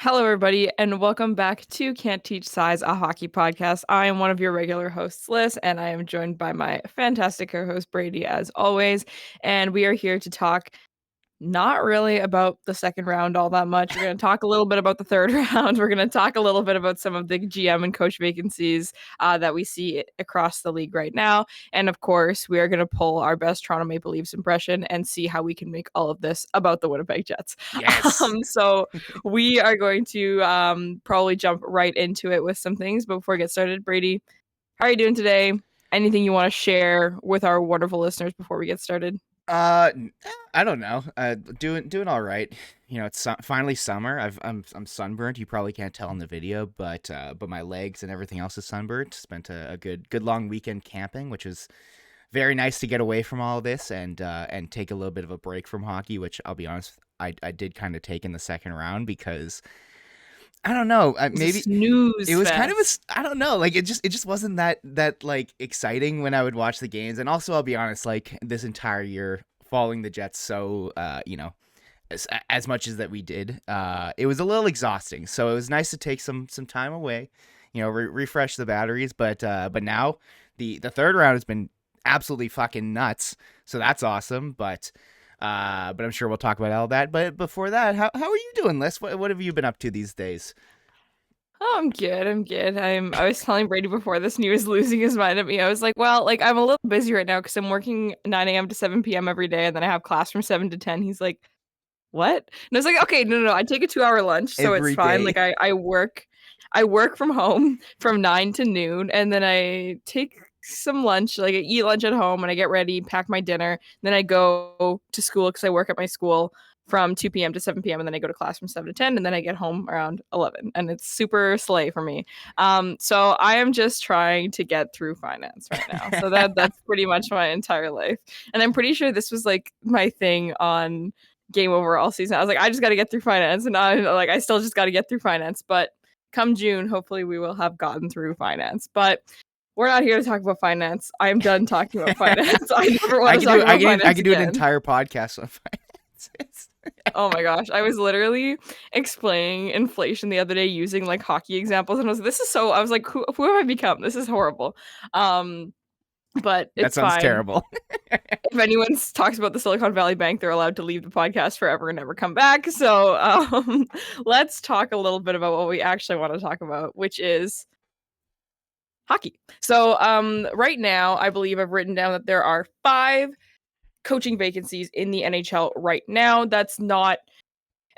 Hello, everybody, and welcome back to Can't Teach Size, a hockey podcast. I am one of your regular hosts, Lyss, and I am joined by my fantastic co-host, Brady, as always. And we are here to talk not really about the second round all that much. We're going to talk a little bit about the third round. We're going to talk a little bit about some of the GM and coach vacancies that we see across the league right now. And of course, we are going to pull our best Toronto Maple Leafs impression and see how we can make all of this about the Winnipeg Jets. Yes. So we are going to probably jump right into it with some things. But before we get started, Brady, how are you doing today? Anything you want to share with our wonderful listeners before we get started? I don't know. Doing all right. You know, it's finally summer. I'm sunburned. You probably can't tell in the video, but my legs and everything else is sunburned. Spent a good long weekend camping, which is very nice to get away from all of this and take a little bit of a break from hockey. Which I'll be honest, I did kind of take in the second round because I don't know. It was a Maybe it snooze was kind of fest. I don't know. Like it just wasn't that like exciting when I would watch the games. And also, I'll be honest, like this entire year following the Jets, so as much as that we did, it was a little exhausting. So it was nice to take some time away, refresh the batteries. But now the third round has been absolutely fucking nuts. So that's awesome. But I'm sure we'll talk about all that. But before that, how are you doing, Liz? What have you been up to these days? Oh, I'm good. I'm good. I was telling Brady before this and he was losing his mind at me. I was like, well, like I'm a little busy right now because I'm working 9 a.m. to 7 p.m. every day, and then I have class from 7 to 10. He's like, what? And I was like, okay, no. I take a 2 hour lunch, so it's Every fine. day. Like I work from home from 9 to noon, and then I take some lunch, like I eat lunch at home and I get ready, pack my dinner, then I go to school because I work at my school from 2 p.m. to 7 p.m. and then I go to class from 7 to 10 and then I get home around 11 and it's super slay for me. So I am just trying to get through finance right now. So that's pretty much my entire life. And I'm pretty sure this was like my thing on Game Over all season. I was like, I just got to get through finance, and I still just got to get through finance. But come June, hopefully we will have gotten through finance. But we're not here to talk about finance. I'm done talking about finance. I never want I to could talk do I about could I finance could do an again. entire podcast on finances. Oh my gosh. I was literally explaining inflation the other day using like hockey examples, and I was like, who have I become? This is horrible. Um, but That it's sounds fine. terrible. If anyone talks about the Silicon Valley Bank, they're allowed to leave the podcast forever and never come back. So let's talk a little bit about what we actually want to talk about, which is hockey. So right now, I believe I've written down that there are 5 coaching vacancies in the NHL right now. That's not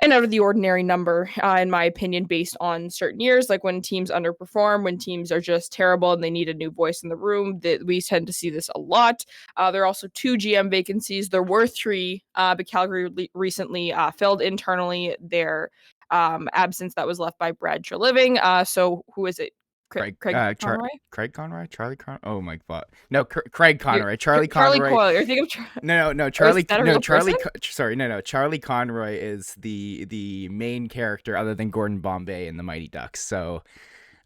an out of the ordinary number, in my opinion, based on certain years, like when teams underperform, when teams are just terrible and they need a new voice in the room. That we tend to see this a lot. There are also 2 GM vacancies. There were 3, but Calgary recently filled internally their absence that was left by Brad Treliving. So who is it? Craig Craig Char- Conroy? Craig Conroy, Charlie Con. Oh my god, no, Craig You Conroy, Charlie Charlie Conroy. Coyle. You're thinking of No, or is Charlie, that a no, real person? Sorry, no. Charlie Conroy is the main character other than Gordon Bombay in the Mighty Ducks. So,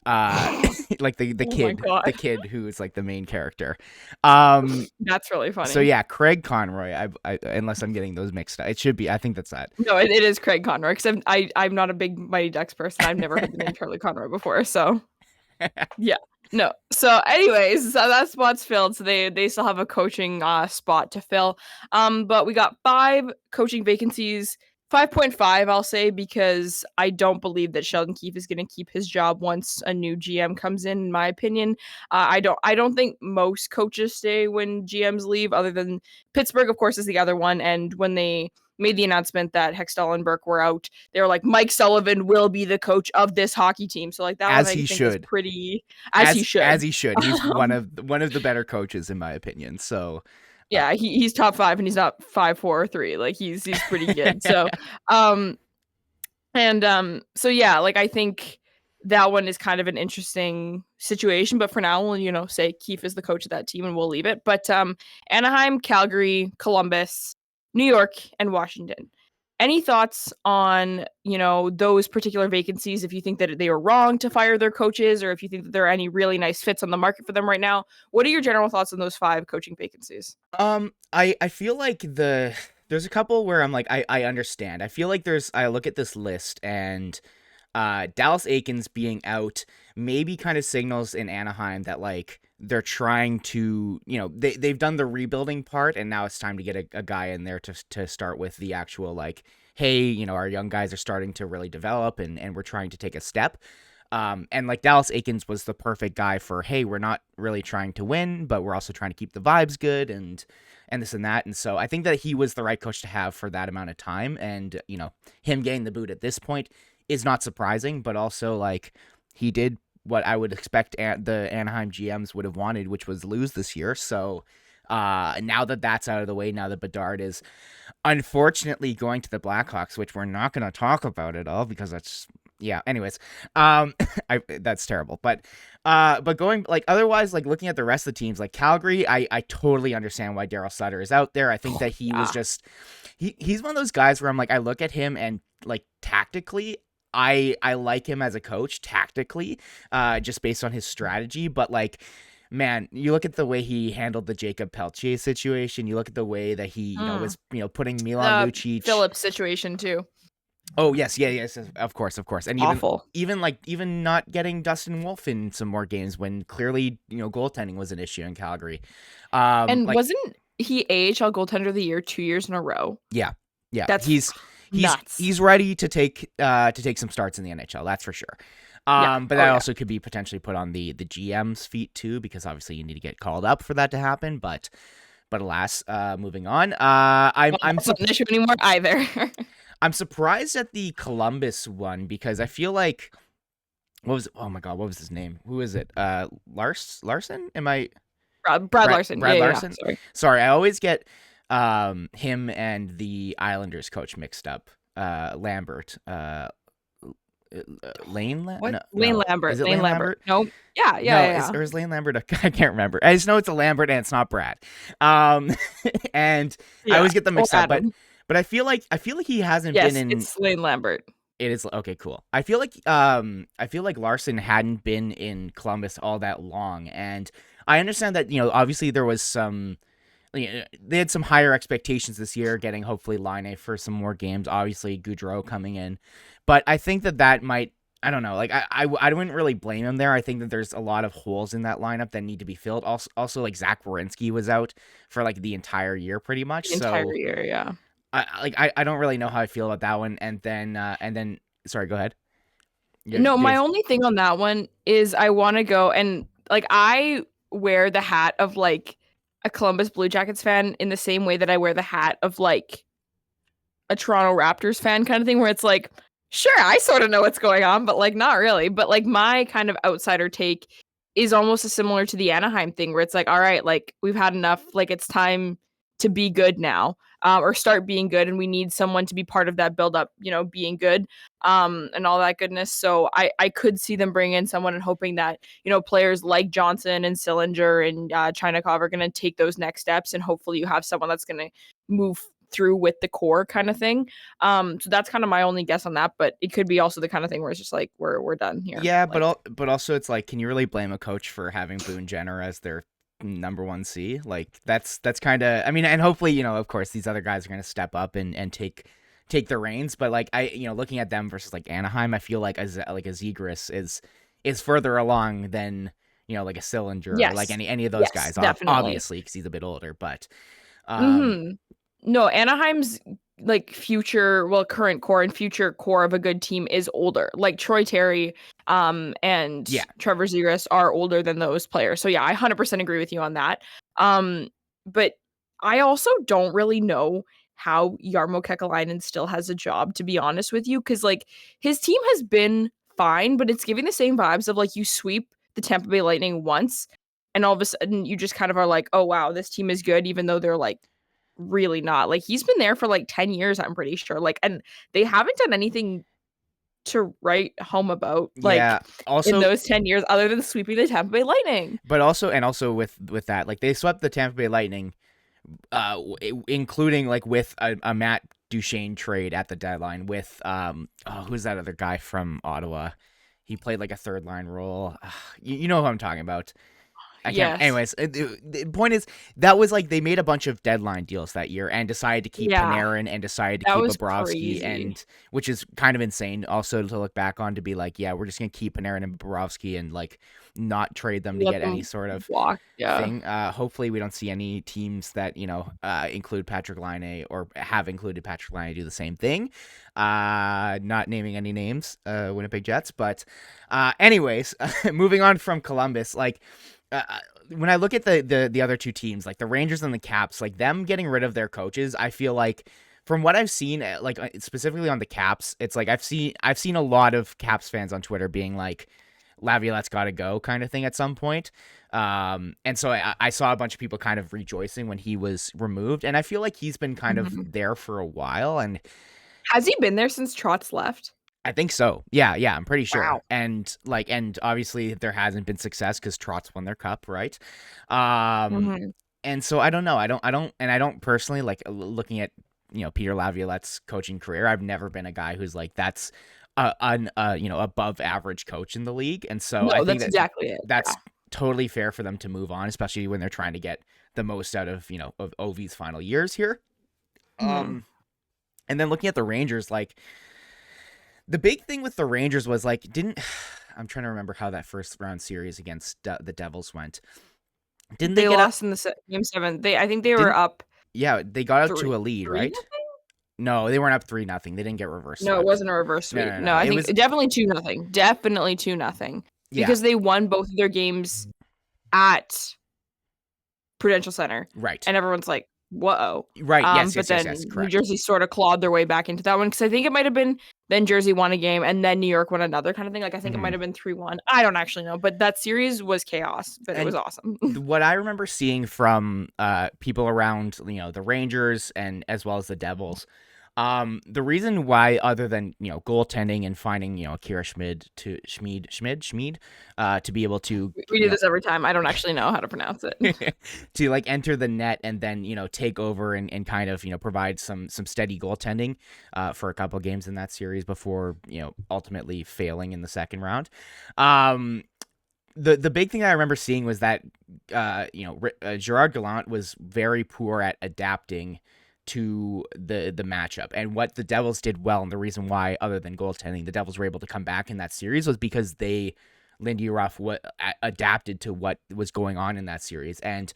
uh, like the Oh my the god. kid who is like the main character. Um, That's really so funny. yeah, Craig Conroy. Unless I'm getting those mixed up, it should be. I think that's that. No, it is Craig Conroy because I'm not a big Mighty Ducks person. I've never heard the name Charlie Conroy before. So yeah, no. So anyways, so that spot's filled. So they still have a coaching spot to fill. But we got 5 coaching vacancies. 5.5, I'll say, because I don't believe that Sheldon Keefe is going to keep his job once a new GM comes in my opinion. I don't think most coaches stay when GMs leave, other than Pittsburgh, of course, is the other one. And when they made the announcement that Hextall and Burke were out, they were like, Mike Sullivan will be the coach of this hockey team. So like that one As I he think is should, pretty, as he as should. he should. He's one Um, of the better coaches in my opinion. So, uh, yeah, he's top 5 and he's not 5, 4, or 3. Like he's pretty good. So um so yeah, like I think that one is kind of an interesting situation, but for now we'll, say Keefe is the coach of that team and we'll leave it. But Anaheim, Calgary, Columbus, New York, and Washington. Any thoughts on, those particular vacancies, if you think that they were wrong to fire their coaches, or if you think that there are any really nice fits on the market for them right now? What are your general thoughts on those 5 coaching vacancies? I feel like there's a couple where I'm like I understand. I feel like I look at this list and Dallas Eakins being out maybe kind of signals in Anaheim that like they're trying to, they've done the rebuilding part, and now it's time to get a guy in there to start with the actual like, hey, our young guys are starting to really develop, and we're trying to take a step. And like Dallas Eakins was the perfect guy for, hey, we're not really trying to win, but we're also trying to keep the vibes good and this and that. And so I think that he was the right coach to have for that amount of time. And, him getting the boot at this point is not surprising, but also like he did what I would expect the Anaheim GMs would have wanted, which was lose this year. So now that that's out of the way, now that Bedard is unfortunately going to the Blackhawks, which we're not going to talk about at all because that's, yeah, anyways, that's terrible. But going like otherwise, like looking at the rest of the teams, like Calgary, I totally understand why Daryl Sutter is out there. I think that he was just, he's one of those guys where I'm like, I look at him and like tactically, I like him as a coach tactically, just based on his strategy. But like, man, you look at the way he handled the Jacob Peltier situation. You look at the way that he, was, putting Milan Lucic. Phillips situation too. Oh yes, yes, of course, and Awful. even not getting Dustin Wolf in some more games when clearly goaltending was an issue in Calgary. And wasn't he AHL goaltender of the year 2 years in a row? Yeah, that's nuts. He's ready to take some starts in the NHL. That's for sure. But that also could be potentially put on the GM's feet too, because obviously you need to get called up for that to happen. But alas, moving on. I'm not an issue anymore either. I'm surprised at the Columbus one because I feel like what was his name? Who is it? Larson? Am I Brad Larson. Brad Larson? Yeah, sorry, I always get him and the Islanders coach mixed up. Lambert. Lane Lambert. Is it Lane Lambert? No. Yeah. Or is Lane Lambert? I can't remember. I just know it's a Lambert and it's not Brad. And I always get them mixed up, but I feel like he hasn't been in. It's Lane Lambert. It is okay, cool. I feel like Larson hadn't been in Columbus all that long, and I understand that obviously there was some. They had some higher expectations this year, getting hopefully Laine for some more games. Obviously Gaudreau coming in, but I think that might. I don't know. Like I wouldn't really blame him there. I think that there's a lot of holes in that lineup that need to be filled. Also like Zach Werenski was out for like the entire year, pretty much. The entire year, yeah. I don't really know how I feel about that one. And then sorry, go ahead. No, my only thing on that one is I want to go and like I wear the hat of like a Columbus Blue Jackets fan in the same way that I wear the hat of like a Toronto Raptors fan kind of thing, where it's like, sure, I sort of know what's going on, but like not really. But like my kind of outsider take is almost similar to the Anaheim thing, where it's like, all right, like we've had enough, like it's time to be good now, or start being good, and we need someone to be part of that build up, being good, and all that goodness. So I could see them bring in someone and hoping that players like Johnson and Sillinger and Chinikov are going to take those next steps, and hopefully you have someone that's going to move through with the core kind of thing. So that's kind of my only guess on that, but it could be also the kind of thing where it's just like we're done here. Yeah, like, but also it's like, can you really blame a coach for having Boone Jenner as their number 1C? Like that's kind of, I mean, and hopefully of course these other guys are going to step up and take the reins, but like I looking at them versus like Anaheim, I feel like a Zegras is further along than like a Sillinger or like any of those guys, definitely. Obviously because he's a bit older, but no, Anaheim's like current core and future core of a good team is older. Like Troy Terry and Trevor Zegras are older than those players. So yeah, I 100% agree with you on that. But I also don't really know how Jarmo Kekalainen still has a job, to be honest with you, because like his team has been fine, but it's giving the same vibes of like you sweep the Tampa Bay Lightning once and all of a sudden you just kind of are like, oh wow, this team is good, even though they're like really not. Like he's been there for like 10 years, I'm pretty sure, like, and they haven't done anything to write home about like also in those 10 years other than sweeping the Tampa Bay Lightning. But also with that, like they swept the Tampa Bay Lightning including like with a Matt Duchene trade at the deadline with who's that other guy from Ottawa? He played like a third line role. You know who I'm talking about. I can't. Yes. Anyways, the point is that was like they made a bunch of deadline deals that year and decided to keep Yeah. Panarin and decided to That keep was Bobrovsky, crazy. and which is kind of insane. Also to look back on, to be like, yeah, we're just gonna keep Panarin and Bobrovsky and like not trade them to Let get any them sort of walk. Yeah. thing. Hopefully, we don't see any teams that include Patrick Laine or have included Patrick Laine do the same thing. Not naming any names, Winnipeg Jets, but anyways, moving on from Columbus, like. When I look at the other two teams, like the Rangers and the Caps, like them getting rid of their coaches, I feel like from what I've seen, like specifically on the Caps, it's like I've seen a lot of Caps fans on Twitter being like, Laviolette's got to go kind of thing at some point. And so I saw a bunch of people kind of rejoicing when he was removed, and I feel like he's been kind of Mhm. there for a while, and Has he been there since Trotz left? I think so. Yeah, I'm pretty sure. Wow. And obviously there hasn't been success because Trotz won their cup, right? Um, Mhm. and so I don't know. I don't personally like looking at Peter Laviolette's coaching career. I've never been a guy who's like that's an above average coach in the league, and so I No, think that's that exactly it. that's Yeah. totally fair for them to move on, especially when they're trying to get the most out of of Ovi's final years here. Mhm. Um, and then looking at the Rangers, like the big thing with the Rangers was like, didn't I'm trying to remember how that first round series against the Devils went. Didn't they They get up? lost in the game 7. I think they were Didn't up Yeah, they got up 3 to a lead, 3 right? nothing? No, they weren't up 3-0. They didn't get reverse No, it swept. wasn't a reverse No, sweep. no, No, no. I It think was definitely 2-0. Definitely 2-0 yeah, because they won both of their games at Prudential Center, right. and everyone's like, "Whoa." Right. Yes, But yes, yes, then yes, New correct. Jersey sort of clawed their way back into that one because I think it might have been then Jersey won a game and then New York won another kind of thing. Like I think it might Mhm. have been 3-1. I don't actually know, but that series was chaos, but it was And awesome. what I remember seeing from people around the Rangers and as well as the Devils, the reason why, other than goaltending and finding Akira Schmid to be able to We do this every time. I don't actually know how to pronounce it. to like enter the net and then take over and kind of provide some steady goaltending for a couple games in that series before ultimately failing in the second round. The big thing I remember seeing was that Gerard Gallant was very poor at adapting to the matchup, and what the Devils did well, and the reason why, other than goaltending, the Devils were able to come back in that series was because Lindy Ruff adapted to what was going on in that series, and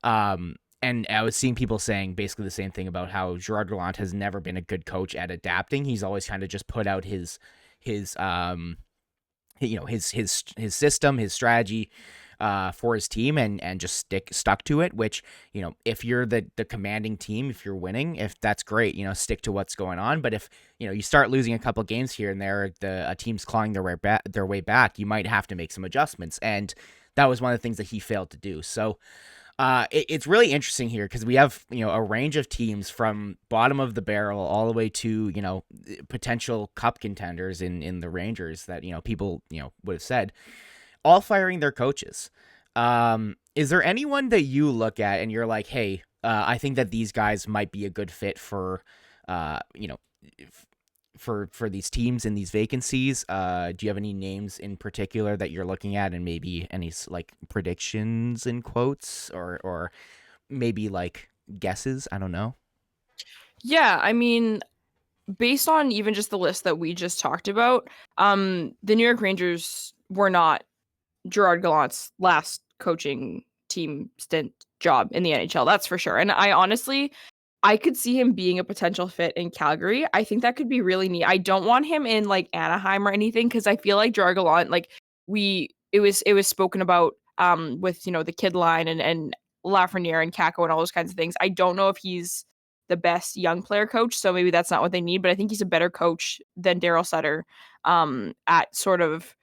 I was seeing people saying basically the same thing about how Gerard Gallant has never been a good coach at adapting. He's always kind of just put out his his system, his strategy for his team, and just stuck to it. Which if you're the commanding team, if you're winning, if that's great, stick to what's going on. But if you start losing a couple games here and there, a team's clawing their way back, you might have to make some adjustments, and that was one of the things that he failed to do. So it's really interesting here because we have a range of teams from bottom of the barrel all the way to potential cup contenders in the Rangers that people would have said all firing their coaches. Is there anyone that you look at and you're like, hey, I think that these guys might be a good fit for you know for these teams and these vacancies? Do you have any names in particular that you're looking at, and maybe any like predictions in quotes, or maybe like guesses? I don't know. Yeah, I mean, based on even just the list that we just talked about, the New York Rangers were not Gerard Gallant's last coaching team stint job in the NHL, that's for sure. And I could see him being a potential fit in Calgary. I think that could be really neat. I don't want him in like Anaheim or anything because I feel like Gerard Gallant, like it was spoken about with the kid line and Lafreniere and Kako and all those kinds of things. I don't know if he's the best young player coach, so maybe that's not what they need, but I think he's a better coach than Daryl Sutter at sort of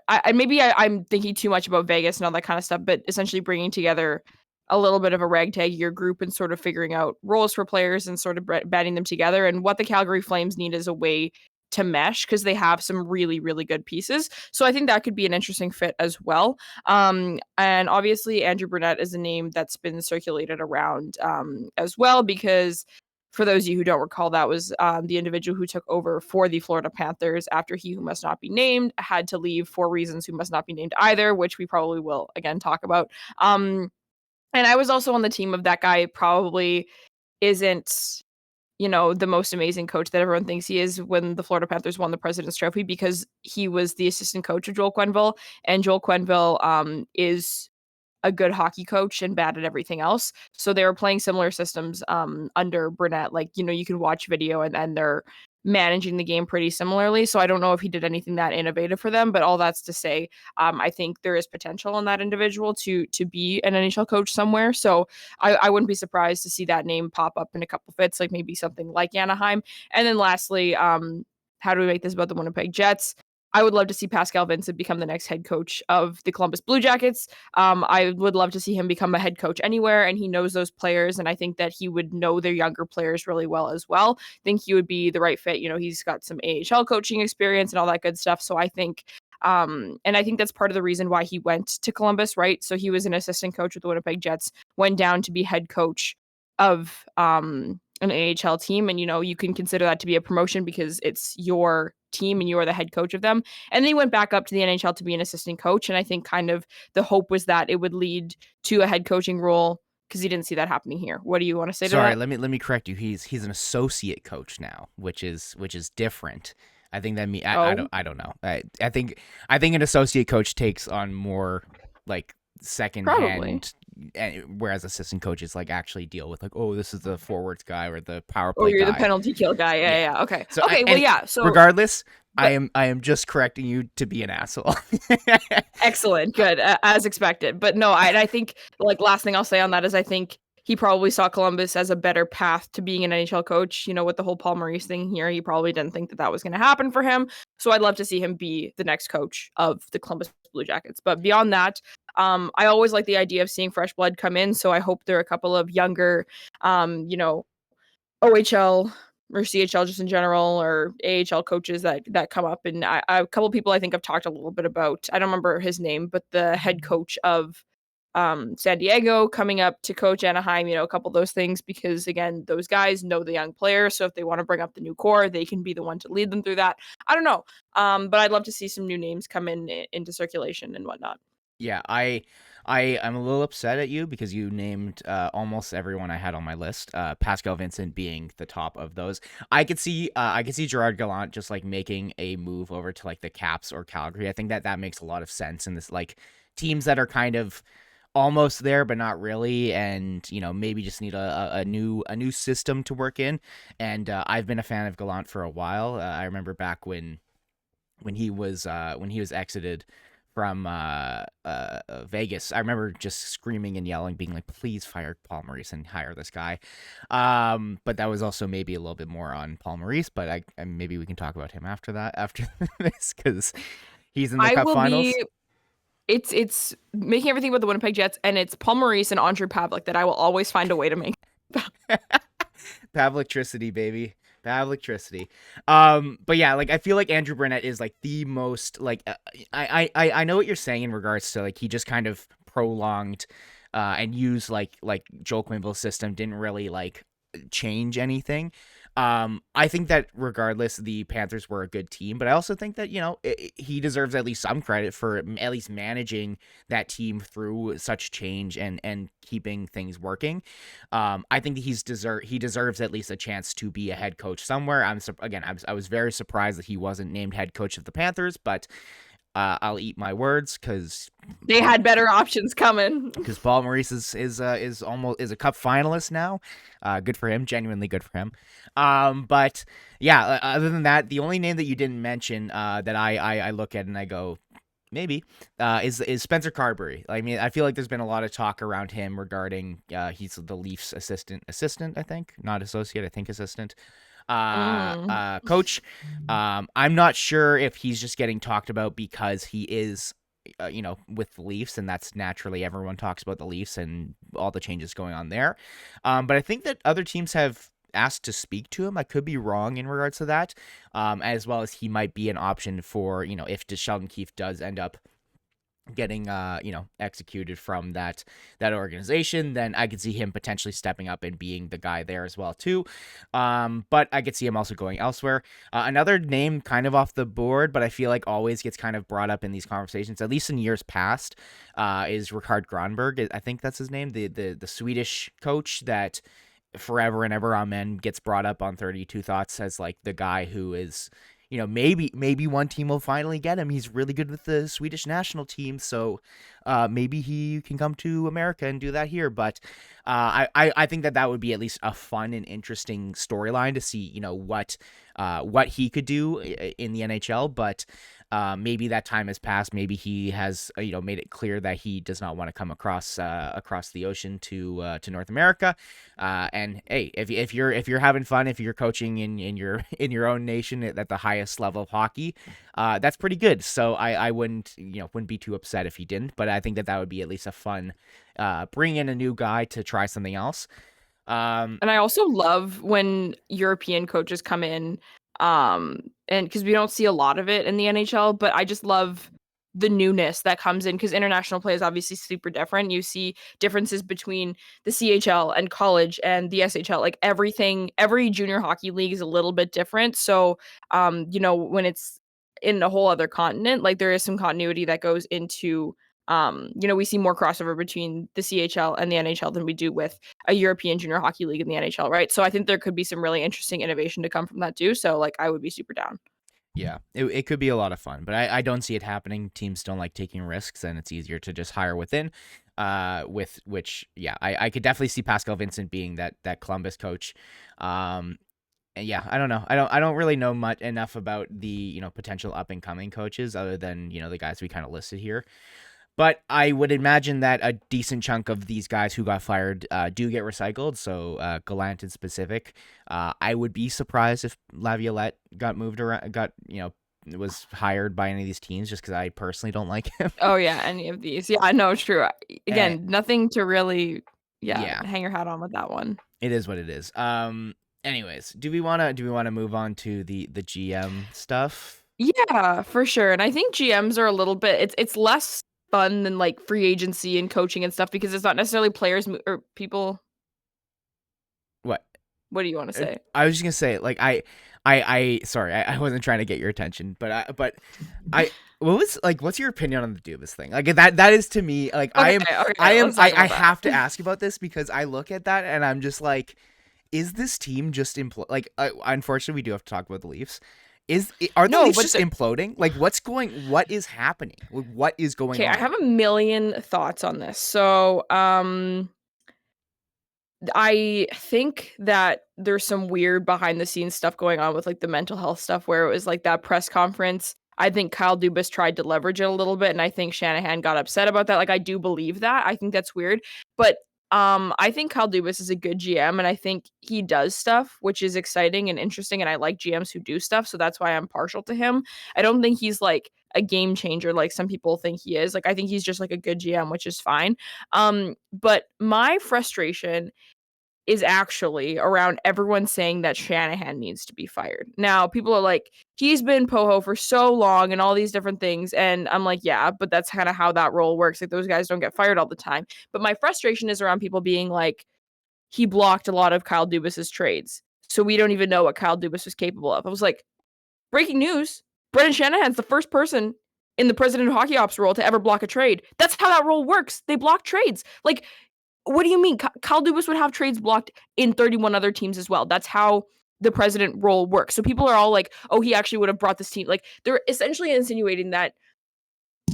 I'm thinking too much about Vegas and all that kind of stuff, but essentially bringing together a little bit of a ragtag year group and sort of figuring out roles for players and sort of batting them together. And what the Calgary Flames need is a way to mesh because they have some really, really good pieces. So I think that could be an interesting fit as well. And obviously, Andrew Brunette is a name that's been circulated around as well because For those of you who don't recall, that was the individual who took over for the Florida Panthers after he who must not be named had to leave for reasons who must not be named either, which we probably will again talk about. And I was also on the team of that guy probably isn't, the most amazing coach that everyone thinks he is when the Florida Panthers won the President's Trophy, because he was the assistant coach of Joel Quenneville, and Joel Quenneville is a good hockey coach and bad at everything else. So they were playing similar systems under Burnett. Like, you can watch video and they're managing the game pretty similarly. So I don't know if he did anything that innovative for them, but all that's to say, I think there is potential in that individual to be an NHL coach somewhere. So I wouldn't be surprised to see that name pop up in a couple fits, like maybe something like Anaheim. And then lastly, how do we make this about the Winnipeg Jets? I would love to see Pascal Vincent become the next head coach of the Columbus Blue Jackets. I would love to see him become a head coach anywhere, and he knows those players, and I think that he would know their younger players really well as well. I think he would be the right fit. He's got some AHL coaching experience and all that good stuff. So I think and I think that's part of the reason why he went to Columbus, right? So he was an assistant coach with the Winnipeg Jets, went down to be head coach of an AHL team, and you can consider that to be a promotion because it's your team and you are the head coach of them. And then he went back up to the NHL to be an assistant coach, and I think kind of the hope was that it would lead to a head coaching role, because he didn't see that happening here. What do you want to say to that? Sorry, let me correct you. He's an associate coach now, which is different. I think that I don't know. I think an associate coach takes on more like second hand, whereas assistant coaches like actually deal with like, oh, this is the forwards guy or the power play you're guy. the penalty kill guy. Yeah. Okay. So So regardless, I am just correcting you to be an asshole. Excellent. Good. As expected. But no, I think, like, last thing I'll say on that is I think he probably saw Columbus as a better path to being an NHL coach. With the whole Paul Maurice thing here, he probably didn't think that was going to happen for him. So I'd love to see him be the next coach of the Columbus Blue Jackets. But beyond that, I always like the idea of seeing fresh blood come in. So I hope there are a couple of younger, OHL or CHL just in general, or AHL coaches that come up. And a couple of people I think I've talked a little bit about. I don't remember his name, but the head coach of San Diego coming up to coach Anaheim, a couple of those things, because again, those guys know the young players. So if they want to bring up the new core, they can be the one to lead them through that. I don't know. But I'd love to see some new names come into circulation and whatnot. Yeah, I'm a little upset at you because you named almost everyone I had on my list. Pascal Vincent being the top of those. I could see Gerard Gallant just like making a move over to like the Caps or Calgary. I think that makes a lot of sense in this, like, teams that are kind of almost there but not really, and maybe just need a new system to work in. And I've been a fan of Gallant for a while. I remember back when he was exited from Vegas. I remember just screaming and yelling, being like, please fire Paul Maurice and hire this guy. But that was also maybe a little bit more on Paul Maurice, but maybe we can talk about him after this, because he's in the Cup Finals. It's making everything about the Winnipeg Jets, and it's Paul Maurice and Andrei Pavlik that I will always find a way to make. Pavlictricity, baby. Pavlictricity. But yeah, like, I feel like Andrew Burnett is like the most, like, I know what you're saying in regards to like he just kind of prolonged and used like Joel Quenneville's system, didn't really like change anything. I think that regardless, the Panthers were a good team, but I also think that, he deserves at least some credit for at least managing that team through such change and keeping things working. I think that he deserves at least a chance to be a head coach somewhere. I was very surprised that he wasn't named head coach of the Panthers, but I'll eat my words because they had better options coming. Because Paul Maurice is a Cup finalist now. Good for him, genuinely good for him. But yeah, other than that, the only name that you didn't mention that I look at and I go, maybe, is Spencer Carberry. I mean, I feel like there's been a lot of talk around him regarding he's the Leafs assistant, I think, not associate, I think assistant. Coach. I'm not sure if he's just getting talked about because he is, with the Leafs, and that's naturally everyone talks about the Leafs and all the changes going on there. But I think that other teams have asked to speak to him. I could be wrong in regards to that, as well as he might be an option for, if Sheldon Keefe does end up getting executed from that organization, then I could see him potentially stepping up and being the guy there as well too. But I could see him also going elsewhere. Another name kind of off the board, but I feel like always gets kind of brought up in these conversations, at least in years past, is Rikard Granberg. I think that's his name, the Swedish coach that forever and ever amen gets brought up on 32 Thoughts as like the guy who is, maybe one team will finally get him. He's really good with the Swedish national team, so maybe he can come to America and do that here. But I think that would be at least a fun and interesting storyline to see, what he could do in the NHL. But maybe that time has passed. Maybe he has made it clear that he does not want to come across the ocean to North America. And hey, if you're having fun, if you're coaching in your own nation at the highest level of hockey, that's pretty good. So I wouldn't be too upset if he didn't. But I think that would be at least a fun bring in a new guy to try something else. And I also love when European coaches come in, and because we don't see a lot of it in the NHL, but I just love the newness that comes in because international play is obviously super different. You see differences between the CHL and college and the SHL. Like every junior hockey league is a little bit different. So, when it's in a whole other continent, like there is some continuity that goes into we see more crossover between the CHL and the NHL than we do with a European junior hockey league in the NHL, right? So I think there could be some really interesting innovation to come from that too. So like I would be super down. Yeah, it could be a lot of fun, but I don't see it happening. Teams don't like taking risks, and it's easier to just hire within. With which, yeah, I could definitely see Pascal Vincent being that Columbus coach. And yeah, I don't know. I don't really know much enough about the potential up and coming coaches other than the guys we kind of listed here. But I would imagine that a decent chunk of these guys who got fired do get recycled. So Gallant in specific, I would be surprised if Laviolette got moved around, was hired by any of these teams, just because I personally don't like him. Oh yeah, any of these. Yeah, I know, true. And, Again, nothing to really yeah, hang your hat on with that one. it is what it is. Anyways, do we wanna move on to the GM stuff? Yeah, for sure. And I think GMs are a little bit it's less fun than like free agency and coaching and stuff because it's not necessarily players or people. What? What do you want to say? I was just gonna say, like, sorry, I wasn't trying to get your attention, but what was like, what's your opinion on the Dubas thing? Like that is to me, like, Okay, let's talk I about that. have to ask about this because I look at that and I'm just like, is this team just like, unfortunately, we do have to talk about the Leafs. Are the Leafs just imploding? Like, what is happening? What is going on? Okay, I have a million thoughts on this. So, I think that there's some weird behind the scenes stuff going on with like the mental health stuff where it was like that press conference. I think Kyle Dubas tried to leverage it a little bit, and I think Shanahan got upset about that. Like, I do believe that. I think that's weird. But I think Kyle Dubas is a good GM, and I think he does stuff which is exciting and interesting, and I like GMs who do stuff, so that's why I'm partial to him. I don't think he's like a game changer like some people think he is. Like, I think he's just like a good GM, which is fine. But my frustration is actually around everyone saying that Shanahan needs to be fired. Now, people are like, he's been Poho for so long and all these different things. And I'm like, yeah, but that's kind of how that role works. Like, those guys don't get fired all the time. But my frustration is around people being like, he blocked a lot of Kyle Dubas's trades. So we don't even know what Kyle Dubas was capable of. I was like, breaking news. Brendan Shanahan's the first person in the president of hockey ops role to ever block a trade. That's how that role works. They block trades. Like, what do you mean? Kyle Dubas would have trades blocked in 31 other teams as well. That's how the president role works. So people are all like, oh, he actually would have brought this team. Like, they're essentially insinuating that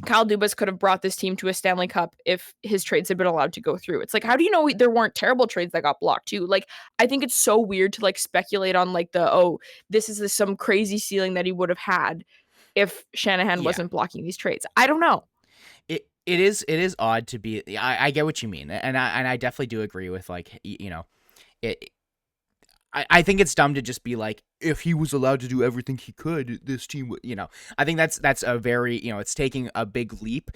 Kyle Dubas could have brought this team to a Stanley Cup if his trades had been allowed to go through. It's like, how do you know there weren't terrible trades that got blocked too? Like, I think it's so weird to like speculate on like this is some crazy ceiling that he would have had if Shanahan wasn't blocking these trades. I don't know. It is odd to be. I get what you mean, and I definitely do agree with like it. I think it's dumb to just be like, if he was allowed to do everything he could, this team would, I think that's a very, it's taking a big leap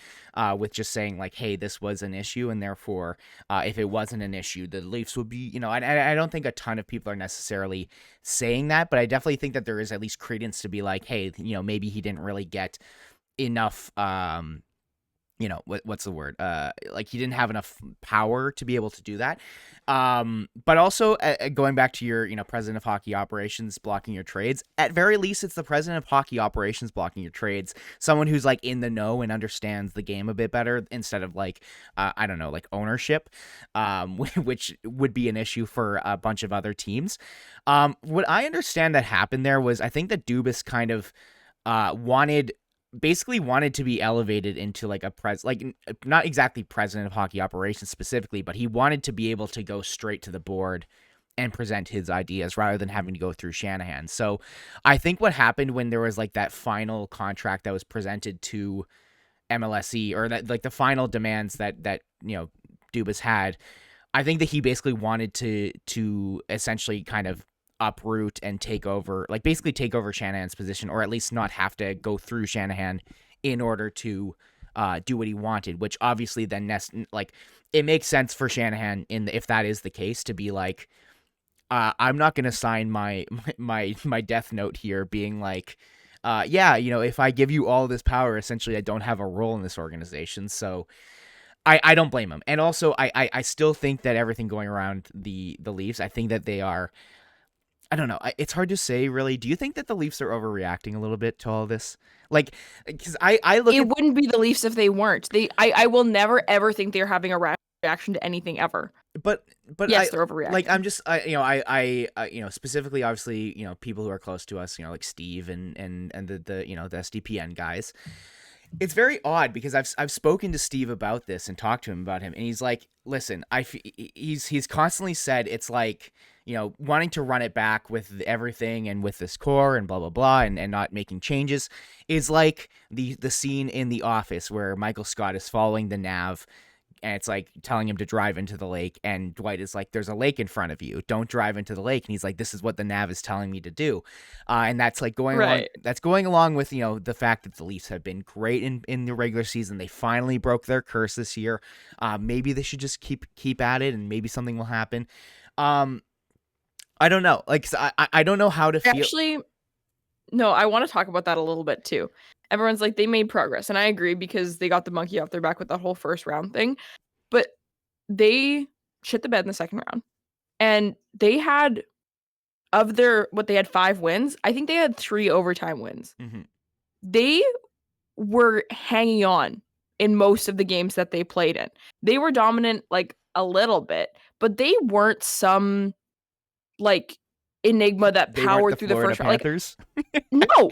with just saying like, hey, this was an issue, and therefore, if it wasn't an issue, the Leafs would be, I don't think a ton of people are necessarily saying that, but I definitely think that there is at least credence to be like, hey, maybe he didn't really get enough, what's the word? Like he didn't have enough power to be able to do that. But also going back to your, president of hockey operations blocking your trades, at very least, it's the president of hockey operations blocking your trades. Someone who's like in the know and understands the game a bit better instead of like, I don't know, like ownership, which would be an issue for a bunch of other teams. What I understand that happened there was I think that Dubas kind of wanted to be elevated into like not exactly president of hockey operations specifically, but he wanted to be able to go straight to the board and present his ideas rather than having to go through Shanahan. So I think what happened when there was like that final contract that was presented to MLSE, or that like the final demands that Dubas had, I think that he basically wanted to essentially kind of uproot and take over Shanahan's position, or at least not have to go through Shanahan in order to do what he wanted, which obviously then it makes sense for Shanahan if that is the case to be like, I'm not going to sign my death note here being like, if I give you all this power, essentially I don't have a role in this organization. So I don't blame him. And also I still think that everything going around the Leafs, I think that they are, I don't know. It's hard to say, really. Do you think that the Leafs are overreacting a little bit to all this? Like, because I look It at... wouldn't be the Leafs if they weren't. I will never ever think they're having a reaction to anything ever. But yes, they're overreacting. Like, I'm just, specifically, obviously, people who are close to us, like Steve and the SDPN guys. It's very odd because I've spoken to Steve about this and talked to him about him, and he's like, listen, he's constantly said it's like, wanting to run it back with everything and with this core and blah, blah, blah, and not making changes is like the scene in The Office where Michael Scott is following the nav and it's like telling him to drive into the lake, and Dwight is like, there's a lake in front of you, don't drive into the lake. And he's like, this is what the nav is telling me to do. And that's like going along with, the fact that the Leafs have been great in the regular season. They finally broke their curse this year. Maybe they should just keep at it and maybe something will happen. I don't know. Like, I don't know how to feel. Actually, no, I want to talk about that a little bit too. Everyone's like, they made progress. And I agree because they got the monkey off their back with that whole first round thing. But they shit the bed in the second round. And they had, they had 5 wins. I think they had 3 overtime wins. Mm-hmm. They were hanging on in most of the games that they played in. They were dominant like a little bit, but they weren't some like enigma that powered through the first round. Panthers? Like, no.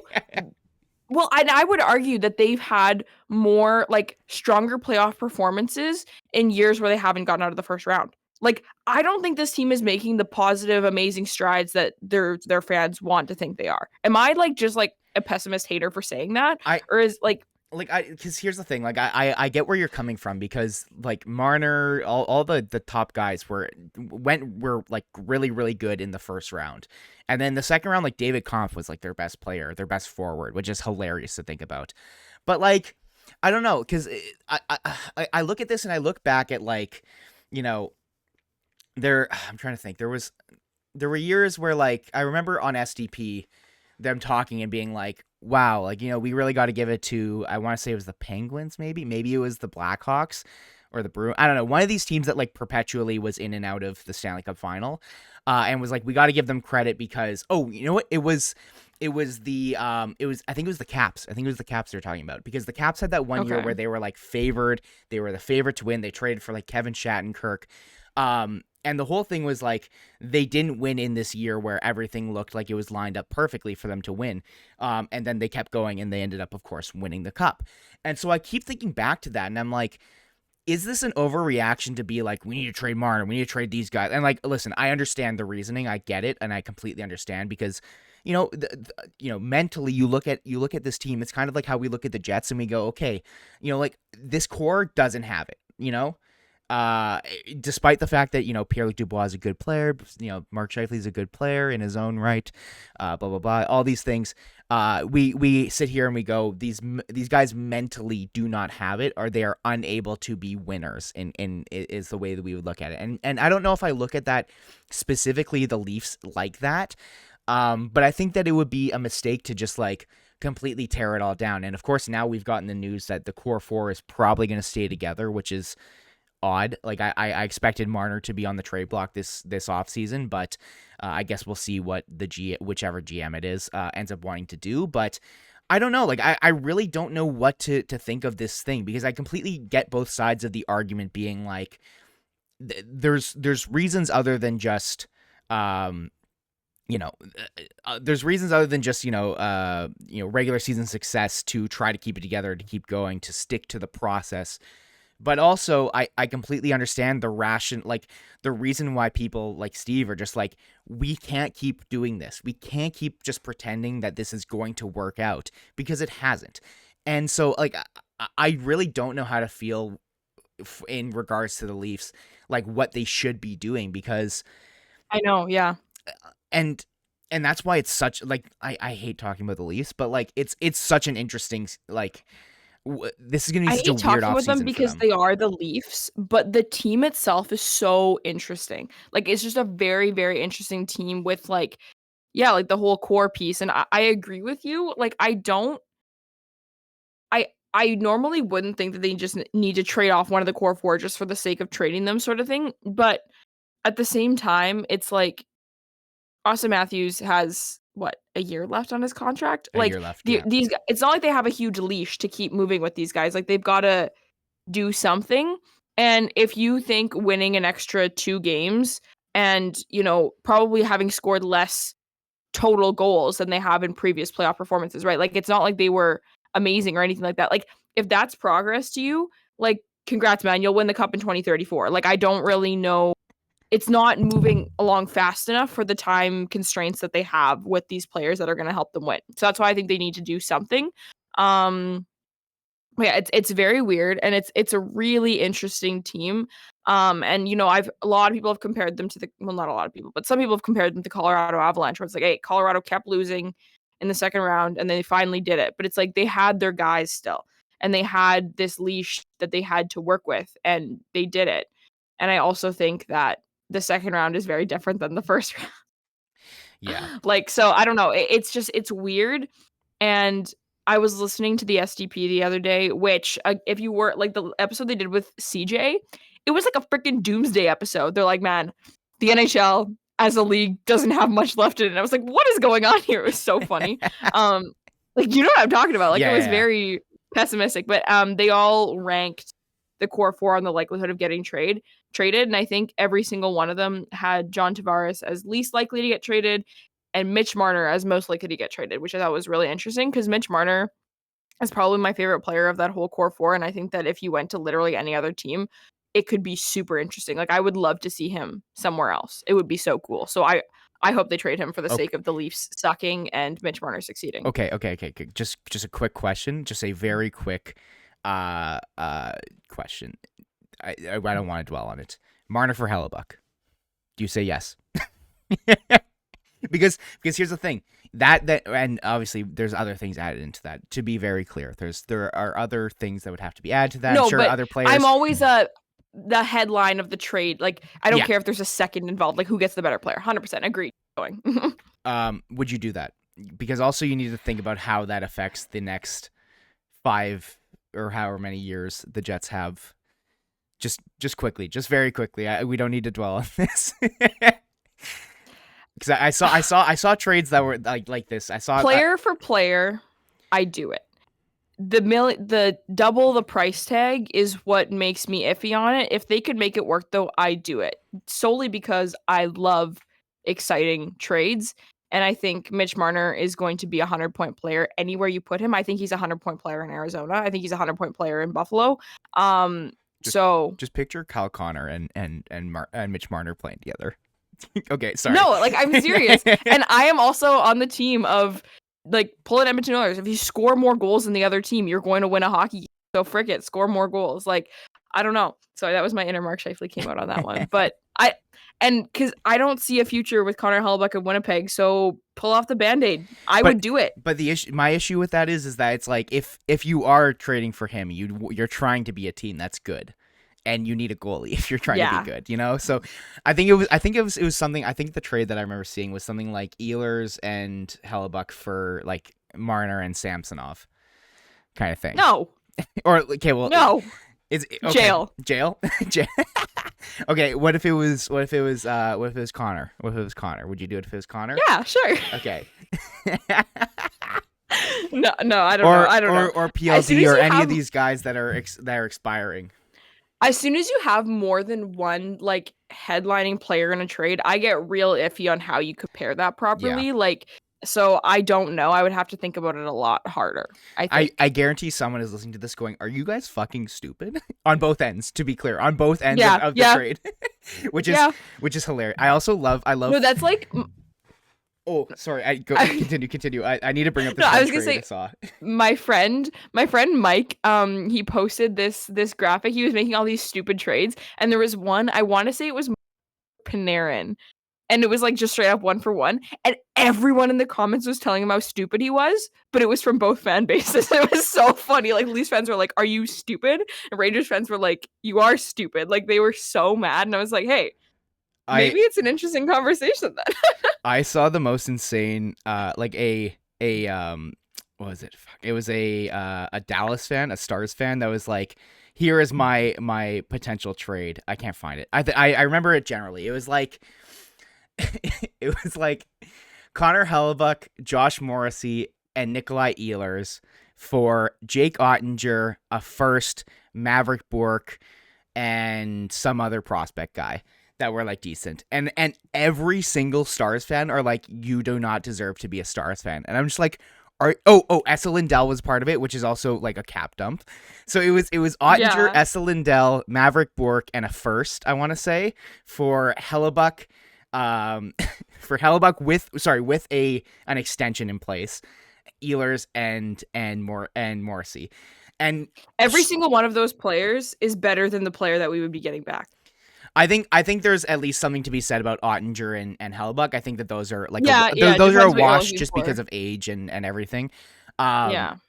Well, I would argue that they've had more like stronger playoff performances in years where they haven't gotten out of the first round. Like, I don't think this team is making the positive, amazing strides that their fans want to think they are. Am I like just like a pessimist hater for saying that? Or is like because here's the thing, like I get where you're coming from, because like Marner, all the top guys were like really, really good in the first round, and then the second round, like David Kampf was like their best player, their best forward, which is hilarious to think about. But like, I don't know, because I look at this and I look back at like, I'm trying to think, there were years where like I remember on SDP them talking and being like, wow, like, we really got to give it to, I want to say it was the Penguins, maybe it was the Blackhawks or the Bruins. I don't know. One of these teams that like perpetually was in and out of the Stanley Cup final, and was like, we got to give them credit because, oh, you know what? I think it was the Caps. I think it was the Caps they're talking about, because the Caps had that one year where they were like favored. They were the favorite to win. They traded for like Kevin Shattenkirk. And the whole thing was like, they didn't win in this year where everything looked like it was lined up perfectly for them to win. And then they kept going and they ended up, of course, winning the cup. And so I keep thinking back to that and I'm like, is this an overreaction to be like, we need to trade Marner, we need to trade these guys? And like, listen, I understand the reasoning. I get it. And I completely understand, because, mentally you look at this team. It's kind of like how we look at the Jets and we go, okay, like this core doesn't have it, despite the fact that, Pierre-Luc Dubois is a good player, Mark Scheifele is a good player in his own right, blah, blah, blah, all these things. We sit here and we go, these guys mentally do not have it, or they are unable to be winners in is the way that we would look at it. And I don't know if I look at that specifically, the Leafs, like that. But I think that it would be a mistake to just like completely tear it all down. And of course, now we've gotten the news that the core four is probably going to stay together, which is odd. Like I expected Marner to be on the trade block this offseason, but I guess we'll see what whichever GM it is ends up wanting to do. But I don't know. Like I really don't know what to think of this thing, because I completely get both sides of the argument being like there's reasons other than just there's reasons other than just regular season success to try to keep it together, to keep going, to stick to the process. But also, I completely understand the reason why people like Steve are just like, we can't keep doing this. We can't keep just pretending that this is going to work out, because it hasn't. And so, like, I really don't know how to feel in regards to the Leafs, like what they should be doing, because I know, yeah. And that's why it's such like I hate talking about the Leafs, but like it's such an interesting like. This is going to be such a weird offseason with them because they are the Leafs, but the team itself is so interesting. Like, it's just a very, very interesting team with like the whole core piece. And I agree with you. Like, I normally wouldn't think that they just need to trade off one of the core four just for the sake of trading them, sort of thing. But at the same time, it's like Austin Matthews has a year left on his contract. A year left, yeah. These it's not like they have a huge leash to keep moving with these guys. Like, they've got to do something. And if you think winning an extra 2 games and, probably having scored less total goals than they have in previous playoff performances, right? Like, it's not like they were amazing or anything like that. Like, if that's progress to you, like, congrats, man, you'll win the cup in 2034. Like, I don't really know. It's not moving along fast enough for the time constraints that they have with these players that are going to help them win. So that's why I think they need to do something. Yeah, it's very weird, and it's a really interesting team. And a lot of people have compared them to not a lot of people, but some people have compared them to Colorado Avalanche, where it's like, hey, Colorado kept losing in the second round, and they finally did it. But it's like they had their guys still, and they had this leash that they had to work with, and they did it. And I also think that the second round is very different than the first round. Yeah. Like, so I don't know. It's weird. And I was listening to the SDP the other day, which if you were like the episode they did with CJ, it was like a freaking doomsday episode. They're like, man, the NHL as a league doesn't have much left in it. And I was like, what is going on here? It was so funny. Like, you know what I'm talking about? Like, it was very pessimistic, but they all ranked the core four on the likelihood of getting traded. And I think every single one of them had John Tavares as least likely to get traded and Mitch Marner as most likely to get traded, which I thought was really interesting, because Mitch Marner is probably my favorite player of that whole core four. And I think that if he went to literally any other team, it could be super interesting. Like, I would love to see him somewhere else. It would be so cool. So I hope they trade him for the sake of the Leafs sucking and Mitch Marner succeeding. Okay. Just a quick question. Just a very quick question. I don't want to dwell on it. Marner for Hellebuck. Do you say yes? because here's the thing. That and obviously there's other things added into that. To be very clear, there are other things that would have to be added to that. No, I'm sure but other players. I'm always the headline of the trade. Like, I don't care if there's a second involved. Like, who gets the better player? 100% agree. Going. Would you do that? Because also you need to think about how that affects the next 5 or however many years the Jets have. Just quickly, just very quickly. We don't need to dwell on this. Because I saw trades that were like this. I saw player for player. I do it. The double the price tag is what makes me iffy on it. If they could make it work, though, I do it solely because I love exciting trades. And I think Mitch Marner is going to be a 100-point player anywhere you put him. I think he's a 100-point player in Arizona. I think he's a 100-point player in Buffalo. Just picture Kyle Connor and Mitch Marner playing together. Okay, sorry. No, like, I'm serious. And I am also on the team of, like, pull at Edmonton Oilers. If you score more goals than the other team, you're going to win a hockey game. So frick it, score more goals. Like, I don't know. Sorry, that was my inner Mark Scheifele came out on that one. But because I don't see a future with Connor Hellebuyck in Winnipeg, so pull off the Band-Aid. I would do it. But my issue with that is that it's like if you are trading for him, you're trying to be a team that's good. and you need a goalie if you're trying to Yeah. be good, you know? So I think it was something, I think the trade that I remember seeing was something like Ehlers and Hellebuck for like Marner and Samsonov kind of thing. No. Or okay, well, No. is okay. Jail. Jail. Okay, what if it was Connor? What if it was Connor? Would you do it if it was Connor? Yeah, sure. Okay. No, I don't know. I don't know. Or PLD or any of these guys that are expiring. As soon as you have more than one like headlining player in a trade, I get real iffy on how you compare that properly. Yeah. Like, so I don't know. I would have to think about it a lot harder. I guarantee someone is listening to this going, "Are you guys fucking stupid?" On both ends, to be clear, on both ends of the trade, which is hilarious. I love. No, that's like. Oh, sorry. Continue. I need to bring up this. No, I was gonna say I saw. my friend Mike. He posted this graphic. He was making all these stupid trades, and there was one. I want to say it was Panarin. And it was like just straight up 1-for-1. And everyone in the comments was telling him how stupid he was, but it was from both fan bases. It was so funny. Like Leafs fans were like, "Are you stupid?" And Rangers fans were like, "You are stupid." Like they were so mad. And I was like, hey, maybe it's an interesting conversation then. I saw the most insane like a what was it? Fuck. It was a Dallas fan, a Stars fan that was like, "Here is my potential trade." I can't find it. I remember it generally. It was like it was like Connor Hellebuck, Josh Morrissey, and Nikolai Ehlers for Jake Ottinger, a first, Maverick Bourque, and some other prospect guy that were like decent. And every single Stars fan are like, "You do not deserve to be a Stars fan." And I'm just like, Essa Lindell was part of it, which is also like a cap dump. So it was Ottinger, Essa Lindell, Maverick Bourque, and a first, I want to say, for Hellebuck. For Hellebuck with an extension in place, Ehlers and Morrissey, and every single one of those players is better than the player that we would be getting back. I think there's at least something to be said about Ottinger and Hellebuck. I think that those are like those are a wash just because of age and everything. But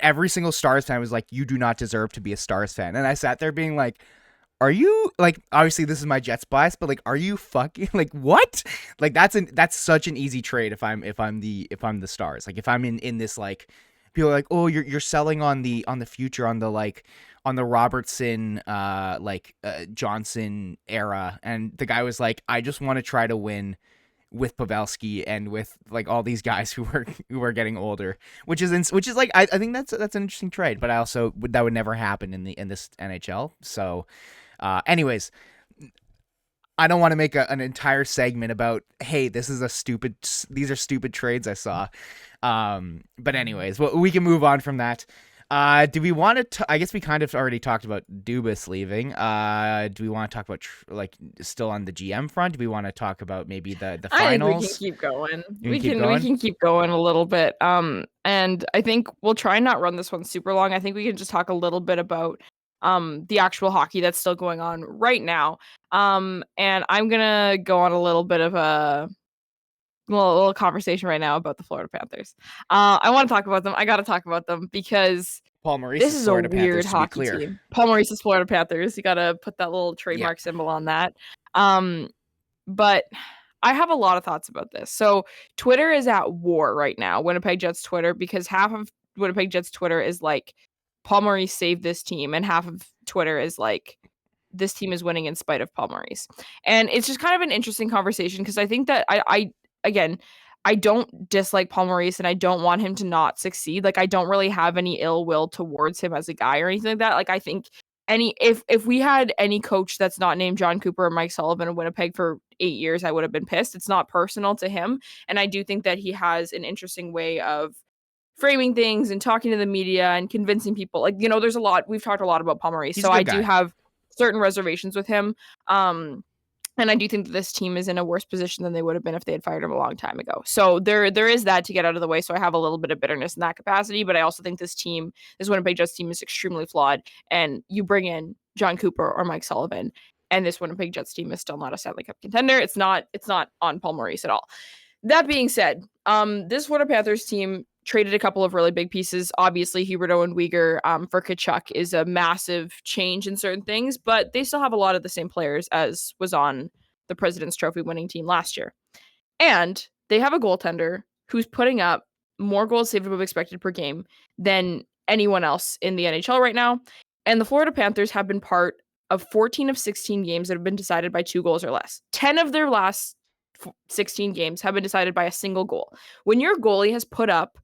every single Stars fan was like, "You do not deserve to be a Stars fan," and I sat there being like, are you like, obviously this is my Jets bias, but like, are you fucking like what? Like that's such an easy trade if I'm the Stars. Like if I'm in this, like, people are like, "Oh, you're selling on the future, on the Robertson Johnson era," and the guy was like, "I just want to try to win with Bobrovsky and with like all these guys who are getting older," which is like, I think that's an interesting trade, but I also that would never happen in this NHL. So anyways, I don't want to make an entire segment about, hey, these are stupid trades I saw. But anyways, well, we can move on from that. Do we want to? I guess we kind of already talked about Dubas leaving. Do we want to talk about like still on the GM front? Do we want to talk about maybe the finals? I think we can keep going. We can keep going a little bit. And I think we'll try and not run this one super long. I think we can just talk a little bit about the actual hockey that's still going on right now. And I'm gonna go on a little bit of a little conversation right now about the Florida Panthers. I want to talk about them. I got to talk about them because Paul Maurice this is Florida a weird Panthers, hockey team. Paul Maurice's Florida Panthers. You got to put that little trademark symbol on that. But I have a lot of thoughts about this. So Twitter is at war right now, Winnipeg Jets Twitter, because half of Winnipeg Jets Twitter is like, Paul Maurice saved this team, and half of Twitter is like, this team is winning in spite of Paul Maurice. And it's just kind of an interesting conversation because I think that I don't dislike Paul Maurice and I don't want him to not succeed. Like, I don't really have any ill will towards him as a guy or anything like that. Like, I think if we had any coach that's not named John Cooper or Mike Sullivan in Winnipeg for 8 years, I would have been pissed. It's not personal to him. And I do think that he has an interesting way of framing things and talking to the media and convincing people. Like, there's a lot. We've talked a lot about Paul Maurice. So I do have certain reservations with him. And I do think that this team is in a worse position than they would have been if they had fired him a long time ago. So there is that to get out of the way. So I have a little bit of bitterness in that capacity, but I also think this Winnipeg Jets team is extremely flawed. And you bring in John Cooper or Mike Sullivan, and this Winnipeg Jets team is still not a Stanley Cup contender. It's not on Paul Maurice at all. That being said, this Florida Panthers team traded a couple of really big pieces. Obviously, Huberdeau and Weegar for Tkachuk is a massive change in certain things, but they still have a lot of the same players as was on the President's Trophy winning team last year. And they have a goaltender who's putting up more goals saved above expected per game than anyone else in the NHL right now. And the Florida Panthers have been part of 14 of 16 games that have been decided by 2 goals or less. 10 of their last 16 games have been decided by a single goal. When your goalie has put up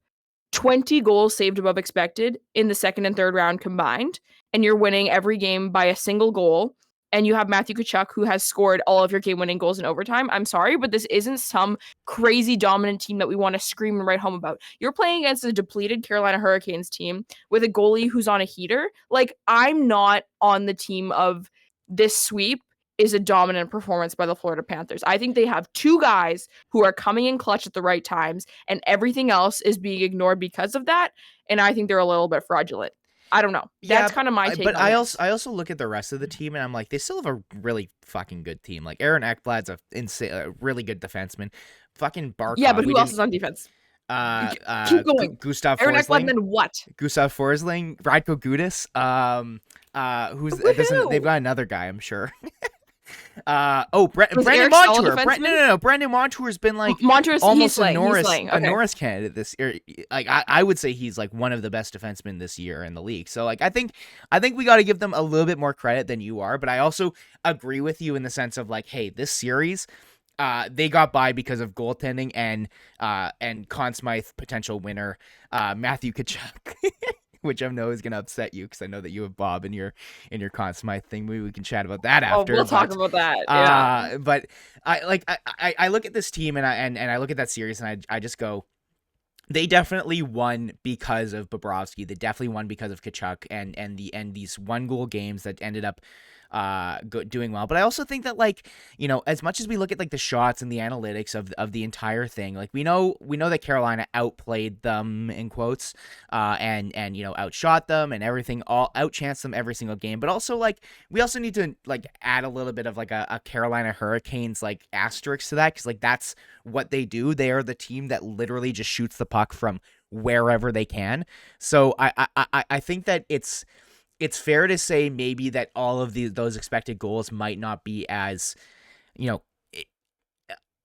20 goals saved above expected in the second and third round combined, and you're winning every game by a single goal, and you have Matthew Tkachuk, who has scored all of your game-winning goals in overtime, I'm sorry, but this isn't some crazy dominant team that we want to scream and write home about. You're playing against a depleted Carolina Hurricanes team with a goalie who's on a heater. Like, I'm not on the team of this sweep is a dominant performance by the Florida Panthers. I think they have 2 guys who are coming in clutch at the right times, and everything else is being ignored because of that, and I think they're a little bit fraudulent. I don't know. That's kind of my take but on I this. also look at the rest of the team and I'm like, they still have a really fucking good team. Like Aaron Ekblad's a really good defenseman. Fucking Barkov. Yeah, but who else is on defense? Keep going. Gustav Aaron Ekblad, Forsling. then what? Gustav Forsling, Radko Gudas. They've got another guy, I'm sure. Brandon Montour. Brandon Montour's been like almost a Norris candidate this year. Like I would say he's like one of the best defensemen this year in the league. So like I think we got to give them a little bit more credit than you are. But I also agree with you in the sense of like, hey, this series, they got by because of goaltending and Conn Smythe potential winner, Matthew Tkachuk. Which I know is gonna upset you because I know that you have Bob in your Conn Smythe thing. Maybe we can chat about that after. We'll talk about that. Yeah. But I look at this team and I look at that series and I just go, they definitely won because of Bobrovsky. They definitely won because of Tkachuk and these 1-goal games that ended up doing well. But I also think that, like, you know, as much as we look at like the shots and the analytics of the entire thing, like we know that Carolina outplayed them in quotes, and you know, outshot them and everything, all outchanced them every single game. But also, like, we also need to like add a little bit of like a Carolina Hurricanes like asterisk to that, because like that's what they do. They are the team that literally just shoots the puck from wherever they can. So I think that it's fair to say maybe that all of those expected goals might not be as, you know,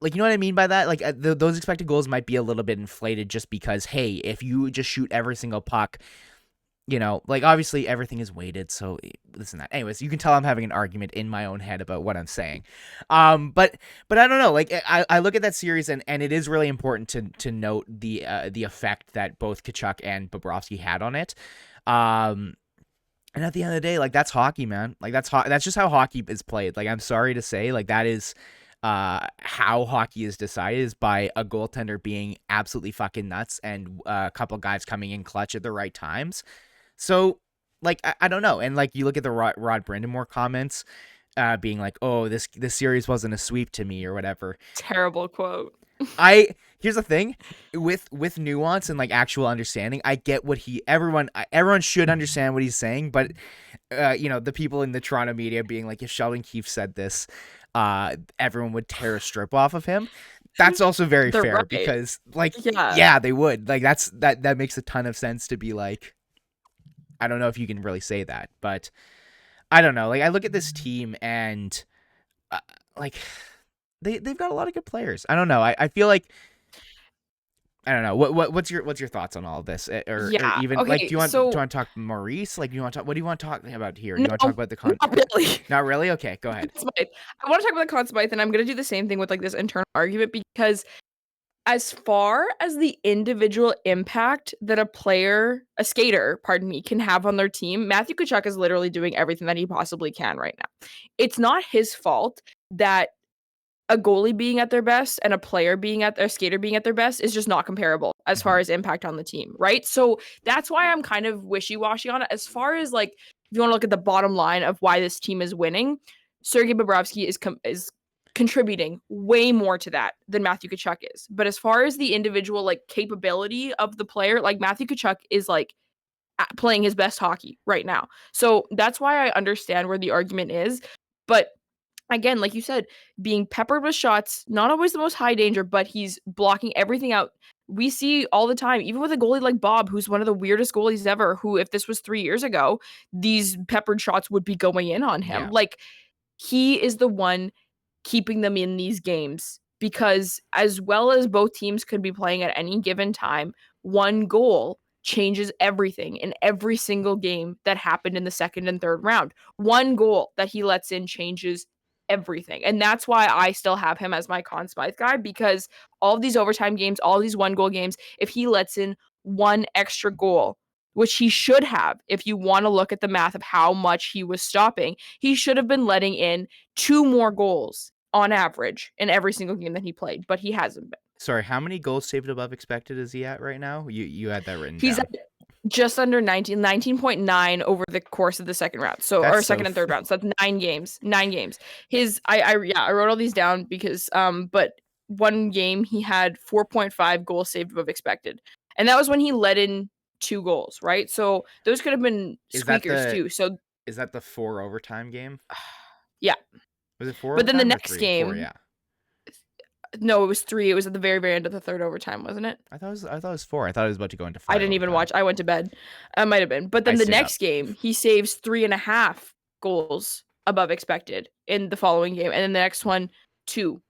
like, you know what I mean by that? Like those expected goals might be a little bit inflated just because, hey, if you just shoot every single puck, you know, like obviously everything is weighted. So listen, that. Anyways, you can tell I'm having an argument in my own head about what I'm saying. But I don't know. Like I look at that series and it is really important to note the effect that both Tkachuk and Bobrovsky had on it. And at the end of the day, like, that's hockey, man. Like, that's just how hockey is played. Like, I'm sorry to say, like, that is how hockey is decided, is by a goaltender being absolutely fucking nuts and a couple guys coming in clutch at the right times. So, like, I don't know. And, like, you look at the Rod Brindamore comments being like, oh, this series wasn't a sweep to me or whatever. Terrible quote. Here's the thing, with nuance and like actual understanding, I get what everyone should understand what he's saying, but you know, the people in the Toronto media being like, if Sheldon Keefe said this, everyone would tear a strip off of him. That's also very fair, right. Because like, yeah, they would. Like that makes a ton of sense to be like, I don't know if you can really say that, but I don't know. Like, I look at this team and like, they've got a lot of good players. I don't know. I feel like, I don't know. What's your thoughts on all of this? Or even okay, like, do you want to talk Maurice? Like, what do you want to talk about here? Do you want to talk about the Not really. Not really? Okay, go ahead. I want to talk about the Conn Smythe, and I'm going to do the same thing with like this internal argument, because as far as the individual impact that a skater, can have on their team, Matthew Tkachuk is literally doing everything that he possibly can right now. It's not his fault that a goalie being at their best and a skater being at their best is just not comparable as far as impact on the team, right? So that's why I'm kind of wishy-washy on it. As far as like, if you want to look at the bottom line of why this team is winning, Sergei Bobrovsky is contributing way more to that than Matthew Tkachuk is. But as far as the individual like capability of the player, like Matthew Tkachuk is like playing his best hockey right now. So that's why I understand where the argument is. But again, like you said, being peppered with shots, not always the most high danger, but he's blocking everything out We see all the time, even with a goalie like Bob, who's one of the weirdest goalies ever, who, if this was 3 years ago, these peppered shots would be going in on him. Yeah. Like, he is the one keeping them in these games because as well as both teams could be playing at any given time, one goal changes everything in every single game that happened in the second and third round. One goal that he lets in changes everything. And that's why I still have him as my Conn Smythe guy, because all of these overtime games, all of these one goal games, if he lets in one extra goal, which he should have, if you want to look at the math of how much he was stopping, he should have been letting in 2 more goals on average in every single game that he played, but he hasn't been. Sorry, how many goals saved above expected is he at right now? You had that written He's down. at just under 19.9 over the course of the second round. So, That's or second and third round. So that's 9 games. 9 games. I wrote all these down because but one game he had 4.5 goals saved above expected. And that was when he let in 2 goals, right? So those could have been squeakers too. So is that the 4 overtime game? yeah. Was it 4 But then the overtime or next 3? game, 4, yeah. No, it was 3. It was at the very, very end of the third overtime, wasn't it? I thought it was 4. I thought it was about to go into 5. I didn't even watch. I went to bed. It might have been. But then the next game, he saves 3.5 goals above expected in the following game. And then the next one, 2.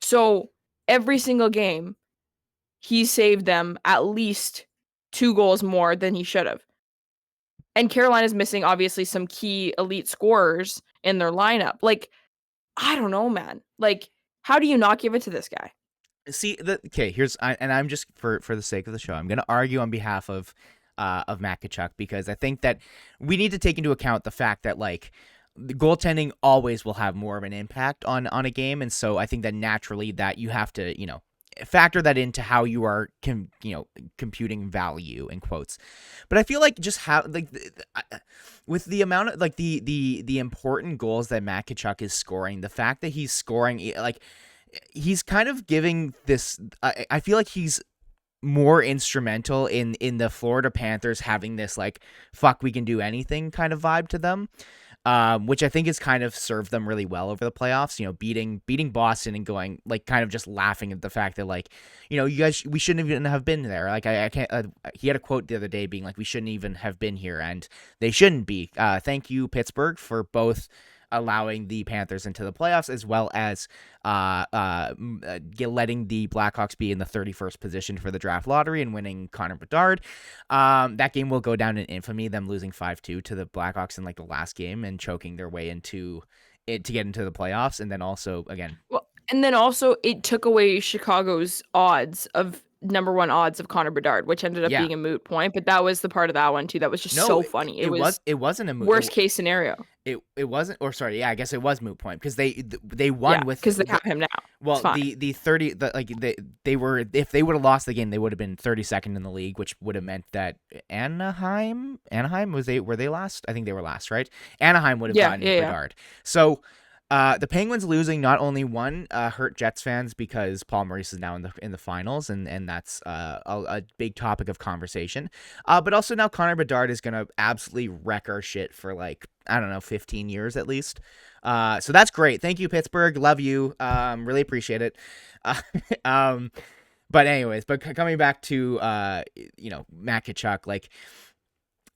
So every single game, he saved them at least 2 goals more than he should have. And Carolina's missing, obviously, some key elite scorers in their lineup. Like, I don't know, man. Like, how do you not give it to this guy? See, I'm just for the sake of the show, I'm going to argue on behalf of Matt Tkachuk, because I think that we need to take into account the fact that, like, the goaltending always will have more of an impact on a game, and so I think that naturally that you have to, factor that into how you are computing value in quotes. But I feel like just how, like, with the amount of, like, the important goals that Matt Tkachuk is scoring, the fact that he's scoring, like, he's kind of giving this, I feel like he's more instrumental in the Florida Panthers having this, like, fuck, we can do anything kind of vibe to them. Which I think has kind of served them really well over the playoffs, beating Boston and going, like, kind of just laughing at the fact that, like, you guys, we shouldn't even have been there. Like, I can't, he had a quote the other day being like, we shouldn't even have been here, and they shouldn't be. Thank you, Pittsburgh, for both allowing the Panthers into the playoffs, as well as letting the Blackhawks be in the 31st position for the draft lottery and winning Connor Bedard. That game will go down in infamy, them losing 5-2 to the Blackhawks in, like, the last game and choking their way into it to get into the playoffs. And then also, again, it took away Chicago's number 1 odds of Connor Bedard, which ended up being a moot point. But that was the part of that one too that was just so funny. It wasn't a moot. Worst case scenario. It wasn't, or sorry, yeah, I guess it was moot point because they won with, because they have him now. Well, the 30, they were, if they would have lost the game, they would have been 32nd in the league, which would have meant that Anaheim were they last? I think they were last, right? Anaheim would have gotten Bedard. So the Penguins losing not only hurt Jets fans because Paul Maurice is now in the finals, and that's a big topic of conversation. But also now Connor Bedard is gonna absolutely wreck our shit for, like, I don't know, 15 years at least. So that's great. Thank you, Pittsburgh. Love you. Really appreciate it. But anyways, coming back to Matt Tkachuk, like,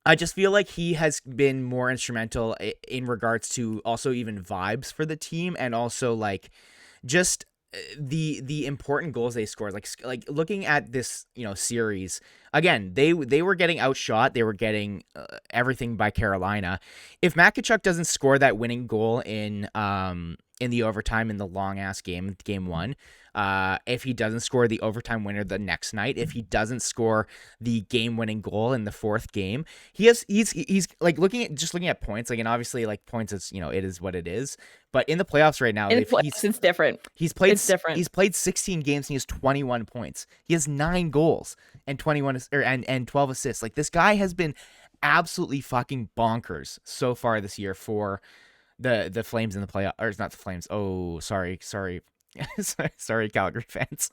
I just feel like he has been more instrumental in regards to also even vibes for the team, and also, like, just the important goals they scored. Like looking at this series again, they were getting outshot. They were getting everything by Carolina. If Matt Tkachuk doesn't score that winning goal in the overtime in the long ass game 1. If he doesn't score the overtime winner the next night, if he doesn't score the game-winning goal in the 4th game, he's like looking at points, like, and obviously, like, points is, it is what it is. But in the playoffs right now, it's different. He's played 16 games and he has 21 points. He has 9 goals and 12 assists. Like, this guy has been absolutely fucking bonkers so far this year for the Flames in the playoff, or it's not the Flames. Oh, sorry, sorry, Calgary fans.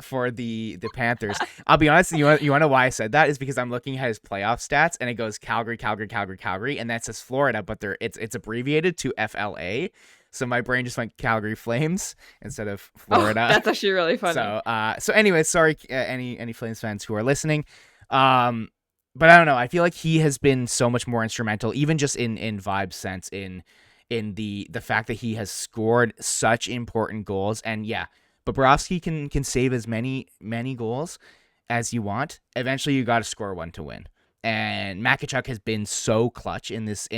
For the Panthers. I'll be honest. You want to know why I said that is because I'm looking at his playoff stats and it goes Calgary, and that says Florida, but it's abbreviated to FLA. So my brain just went Calgary Flames instead of Oh, Florida. that's actually really funny. So anyway, sorry, any Flames fans who are listening. But I don't know. I feel like he has been so much more instrumental, even just in vibe sense, in the fact that he has scored such important goals. And yeah, Bobrovsky can save as many goals as you want. Eventually, you got to score one to win. And Tkachuk has been so clutch in this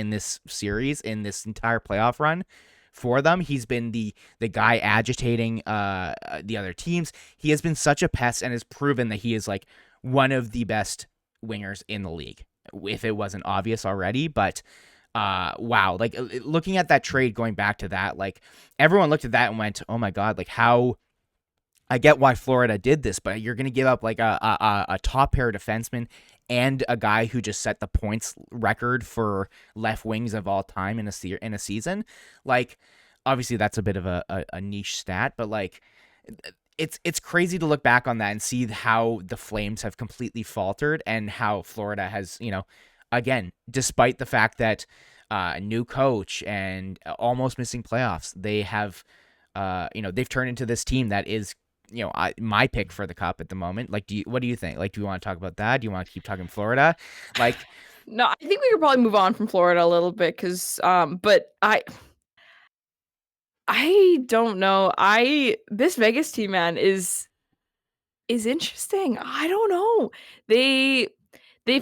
series, in this entire playoff run for them. He's been the guy agitating the other teams. He has been such a pest and has proven that he is like one of the best wingers in the league, if it wasn't obvious already. But wow, like looking at that trade, going back to that, like everyone looked at that and went, oh my God, like how. I get why Florida did this, but you're going to give up like a top pair defenseman and a guy who just set the points record for left wings of all time in a season. Like, obviously that's a bit of a niche stat, but like it's crazy to look back on that and see how the Flames have completely faltered and how Florida has, again, despite the fact that new coach and almost missing playoffs, they have, they've turned into this team that is, my pick for the cup at the moment. Like, what do you think? Like, do you want to talk about that? Do you want to keep talking Florida? Like, No, I think we could probably move on from Florida a little bit because, but I don't know. This Vegas team, man, is interesting. I don't know. They've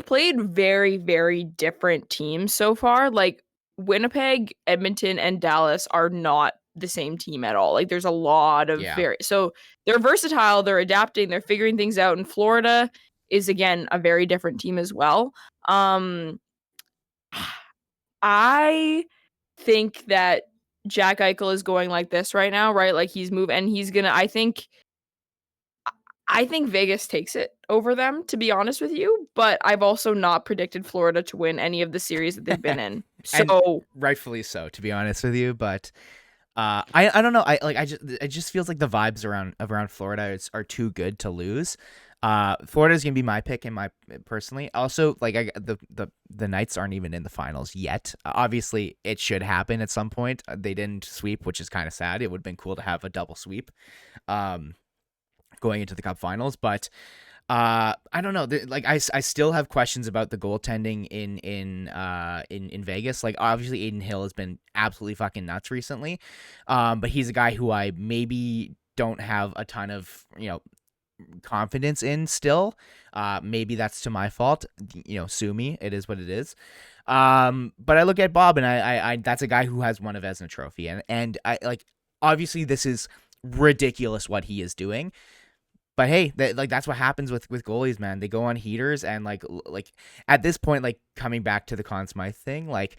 played very, very different teams so far. Like Winnipeg, Edmonton, and Dallas are not the same team at all. Like there's a lot of yeah, so they're versatile, they're adapting, they're figuring things out. And Florida is again a very different team as well. I think that Jack Eichel is going like this right now, right? Like he's moving and he's gonna I think Vegas takes it over them, to be honest with you, but I've also not predicted Florida to win any of the series that they've been in. and So rightfully so, to be honest with you. But I don't know. It just feels like the vibes around Florida are too good to lose. Florida's gonna be my pick in my personally. Also, like the Knights aren't even in the finals yet. Obviously, it should happen at some point. They didn't sweep, which is kind of sad. It would have been cool to have a double sweep, going into the Cup Finals. But I don't know. Like I still have questions about the goaltending in Vegas. Like obviously Aiden Hill has been absolutely fucking nuts recently, but he's a guy who I maybe don't have a ton of confidence in still. Maybe that's to my fault. Sue me. It is what it is. But I look at Bob and I that's a guy who has won a Vezina trophy and I like obviously this is ridiculous what he is doing. But hey, that's what happens with goalies, man. They go on heaters and like at this point, like coming back to the Conn Smythe thing, like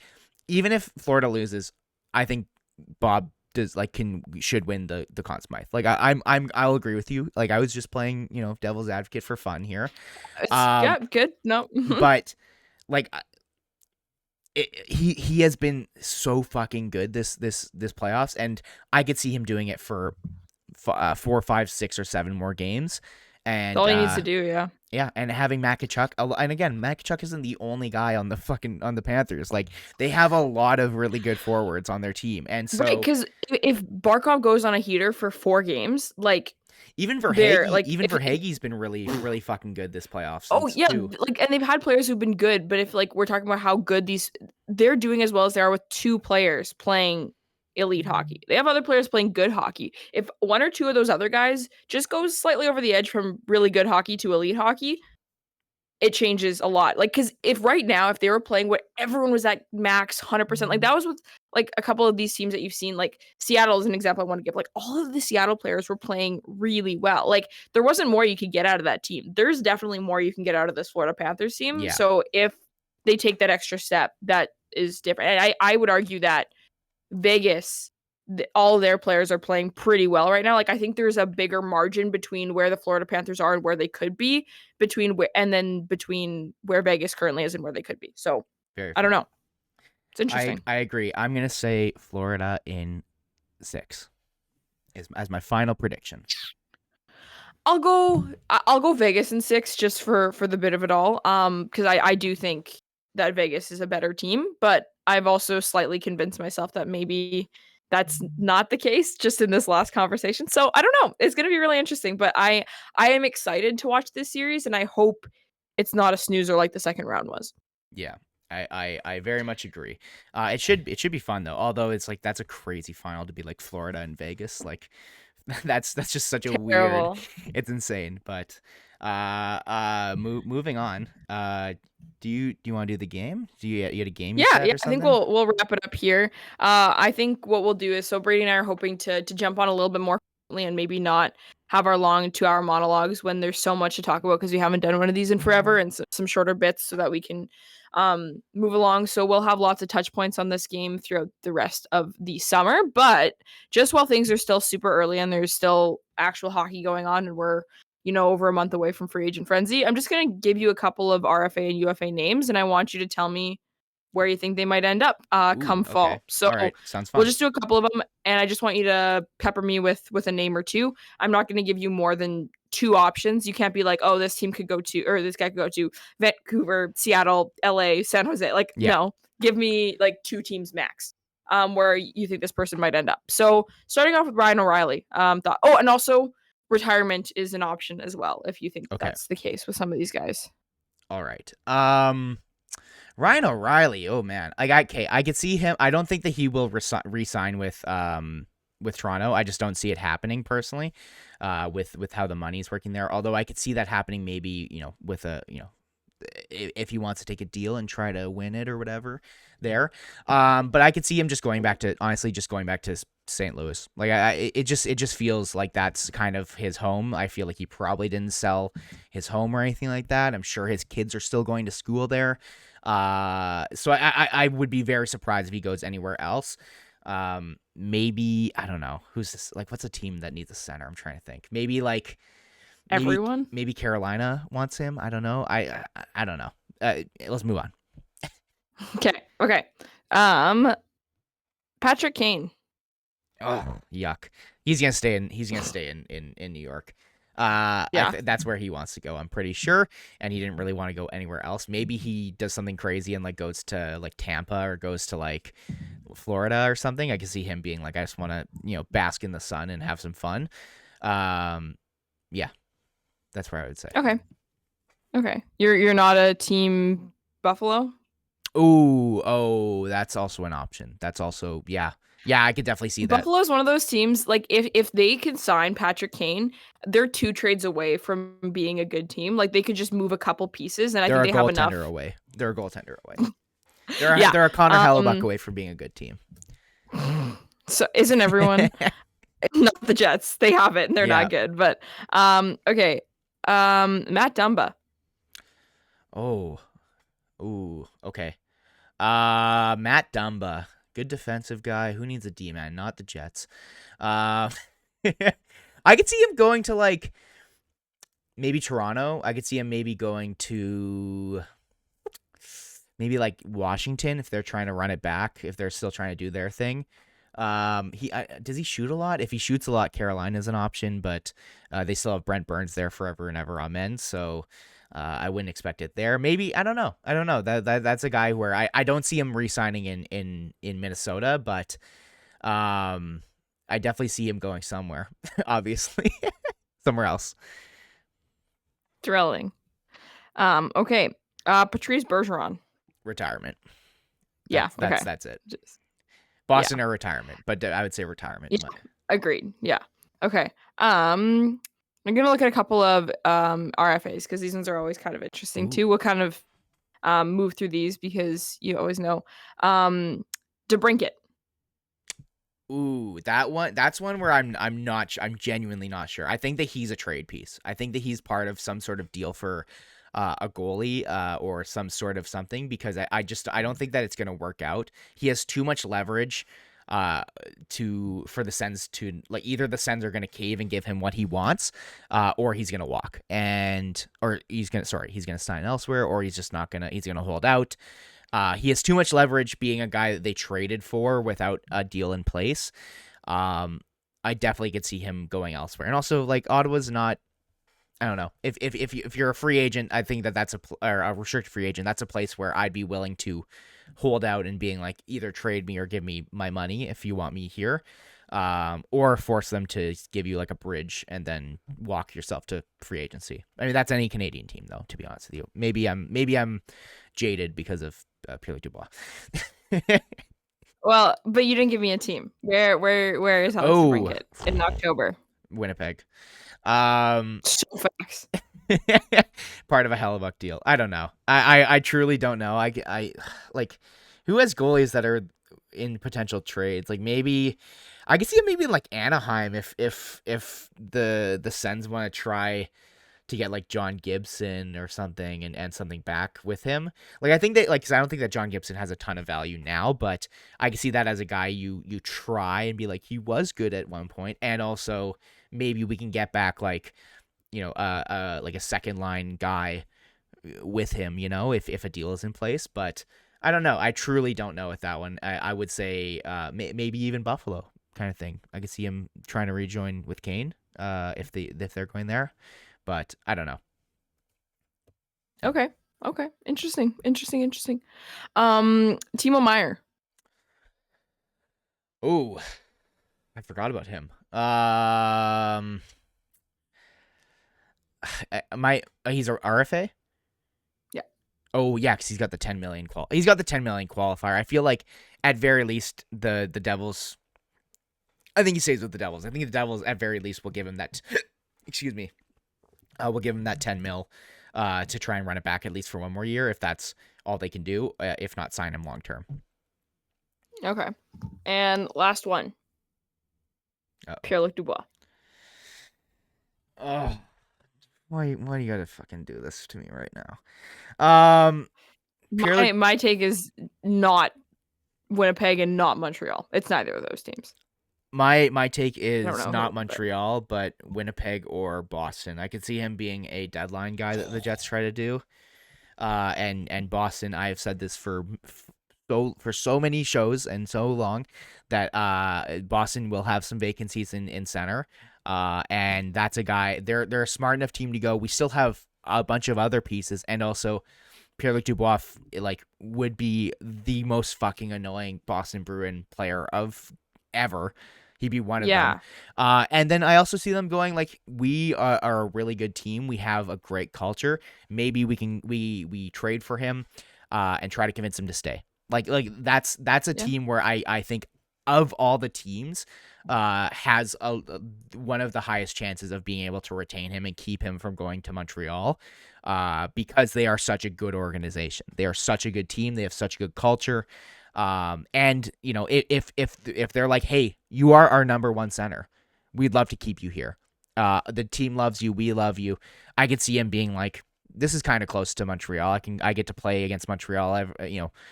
even if Florida loses, I think Bob should win the Conn Smythe. Like I'll agree with you. Like I was just playing devil's advocate for fun here. yeah, good. No, But like he has been so fucking good this playoffs, and I could see him doing it for 4, 5, 6, or 7 more games. And that's all he needs to do. Yeah. yeah, and having Tkachuk, and again, Tkachuk isn't the only guy on the Panthers. Like they have a lot of really good forwards on their team, and so Right, because if Barkov goes on a heater for 4 games, like even for they're Hagee, like Hagee's been really really fucking good this playoff oh since yeah, too. like and they've had players who've been good, but if like we're talking about how good they're doing as well as they are with 2 players playing elite hockey. They have other players playing good hockey. If 1 or 2 of those other guys just goes slightly over the edge from really good hockey to elite hockey, it changes a lot. Like, because if right now, if they were playing what everyone was at max 100%, like that was with like a couple of these teams that you've seen, like Seattle is an example I want to give. Like, all of the Seattle players were playing really well. Like, there wasn't more you could get out of that team. There's definitely more you can get out of this Florida Panthers team. Yeah. So, if they take that extra step, that is different. And I would argue that Vegas, all their players are playing pretty well right now. Like I think there's a bigger margin between where the Florida Panthers are and where they could be, between where Vegas currently is and where they could be. So Very I don't fair. know. It's interesting. I agree. I'm gonna say Florida in 6 as my final prediction. I'll go Vegas in 6 just for the bit of it all. Because I do think that Vegas is a better team, but I've also slightly convinced myself that maybe that's not the case just in this last conversation. So I don't know. It's going to be really interesting, but I am excited to watch this series, and I hope it's not a snoozer like the second round was. Yeah. I very much agree. It should be fun though. Although it's like that's a crazy final to be like Florida and Vegas. Like that's just such a weird. Terrible. It's insane. But moving on. Do you want to do the game? You had a game you Yeah, said yeah. or I think something? we'll wrap it up here. I think what we'll do is, so Brady and I are hoping to jump on a little bit more frequently and maybe not have our long 2-hour monologues when there's so much to talk about, because we haven't done one of these in forever, and some shorter bits so that we can move along. So we'll have lots of touch points on this game throughout the rest of the summer. But just while things are still super early and there's still actual hockey going on, and we're over a month away from free agent frenzy, I'm just going to give you a couple of RFA and UFA names, and I want you to tell me where you think they might end up Ooh, come okay. fall. So All right. Sounds we'll fun. just do a couple of them, and I just want you to pepper me with a name or two. I'm not going to give you more than 2 options. You can't be like, oh, this team could go to, or this guy could go to Vancouver, Seattle, LA, San Jose. Like, Yeah. no, give me like 2 teams max where you think this person might end up. So starting off with Ryan O'Reilly. And also retirement is an option as well, if you think Okay. that's the case with some of these guys. All right. Ryan O'Reilly. Oh man, I could see him. I don't think that he will resign with Toronto. I just don't see it happening personally. With how the money's working there. Although I could see that happening maybe with a if he wants to take a deal and try to win it or whatever there. But I could see him just going back to St. Louis. Like it just feels like that's kind of his home. I feel like he probably didn't sell his home or anything like that. I'm sure his kids are still going to school there. So I would be very surprised if he goes anywhere else. Maybe I don't know who's this. Like, what's a team that needs a center? I'm trying to think. Everyone. Maybe Carolina wants him. I don't know. I don't know. Let's move on. Okay. Patrick Kane. Oh, yuck. He's gonna stay in New York. Yeah. That's where he wants to go. I'm pretty sure, and he didn't really want to go anywhere else. Maybe he does something crazy and like goes to like Tampa or goes to like Florida or something. I can see him being like, I just want to bask in the sun and have some fun. Yeah, that's where I would say. Okay. You're not a team Buffalo? Oh, that's also an option. That's also yeah. I could definitely see that. Buffalo's one of those teams, like if they can sign Patrick Kane, they're 2 trades away from being a good team. Like they could just move a couple pieces, and I think they have enough. They're a goaltender away. They're a Connor Hellebuck away from being a good team. So isn't everyone? Not the Jets. They have it, and they're not good. But okay. Matt Dumba. Oh. Ooh. Okay. Matt Dumba. Good defensive guy. Who needs a D-man? Not the Jets. I could see him going to like maybe Toronto. I could see him maybe going to maybe like Washington if they're trying to run it back, if they're still trying to do their thing. Does he shoot a lot? If he shoots a lot, Carolina's an option, but they still have Brent Burns there forever and ever, amen. So I wouldn't expect it there. Maybe I don't know. That's a guy where I don't see him re-signing in Minnesota, but I definitely see him going somewhere. Obviously, somewhere else. Thrilling. Okay. Patrice Bergeron. Retirement. That's it. Boston or retirement, but I would say retirement. Yeah, agreed. Yeah. Okay. I'm gonna look at a couple of RFAs because these ones are always kind of interesting too. We'll kind of move through these because you always know. DeBrincat. Ooh, that's one where I'm genuinely not sure. I think that he's a trade piece. I think that he's part of some sort of deal for a goalie or some sort of something, because I don't think that it's going to work out. He has too much leverage for the Sens to, like, either the Sens are going to cave and give him what he wants, or he's going to walk, or he's going to sign elsewhere, or he's going to hold out. He has too much leverage being a guy that they traded for without a deal in place. I definitely could see him going elsewhere. And also, like, Ottawa's not, I don't know. If you're a free agent, I think that's or a restricted free agent. That's a place where I'd be willing to hold out and being like, either trade me or give me my money if you want me here, or force them to give you like a bridge and then walk yourself to free agency. I mean, that's any Canadian team though. To be honest with you, maybe I'm jaded because of Pierre-Luc Dubois. Well, but you didn't give me a team. Where is Alex DeBrincat in October? Winnipeg. Facts. Part of a Hellebuck deal. I don't know. I truly don't know. I like, who has goalies that are in potential trades? Like, maybe I could see him maybe in like Anaheim if the Sens want to try to get like John Gibson or something and something back with him. Like, I think that, like, cause I don't think that John Gibson has a ton of value now, but I can see that as a guy you try and be like, he was good at one point, and also maybe we can get back like, like a second line guy with him, if a deal is in place. But I don't know. I truly don't know with that one. I would say maybe even Buffalo kind of thing. I could see him trying to rejoin with Kane if they're going there. But I don't know. Okay. Interesting. Timo Meier. Oh, I forgot about him. He's a RFA. Yeah. Oh yeah, because he's got the 10 million He's got the 10 million qualifier. I feel like at very least the Devils. I think he stays with the Devils. I think the Devils at very least will give him that. Excuse me. We'll give him that 10 mil to try and run it back at least for one more year if that's all they can do. If not, sign him long term. Okay. And last one. Pierre-Luc Dubois. Oh, why do you gotta fucking do this to me right now? My take is not Winnipeg and not Montreal. It's neither of those teams. My take is not Montreal, but Winnipeg or Boston. I could see him being a deadline guy that the Jets try to do. And Boston, I have said this for so many shows and so long that Boston will have some vacancies in center. And that's a guy. They're a smart enough team to go, we still have a bunch of other pieces, and also Pierre-Luc Dubois would be the most fucking annoying Boston Bruin player of ever. He'd be one of them. And then I also see them going like, we are a really good team. We have a great culture. Maybe we trade for him and try to convince him to stay. Like that's a team where I think of all the teams has one of the highest chances of being able to retain him and keep him from going to Montreal because they are such a good organization. They are such a good team. They have such a good culture. And if they're like, hey, you are our number one center, we'd love to keep you here. The team loves you. We love you. I could see him being like, this is kind of close to Montreal. I get to play against Montreal,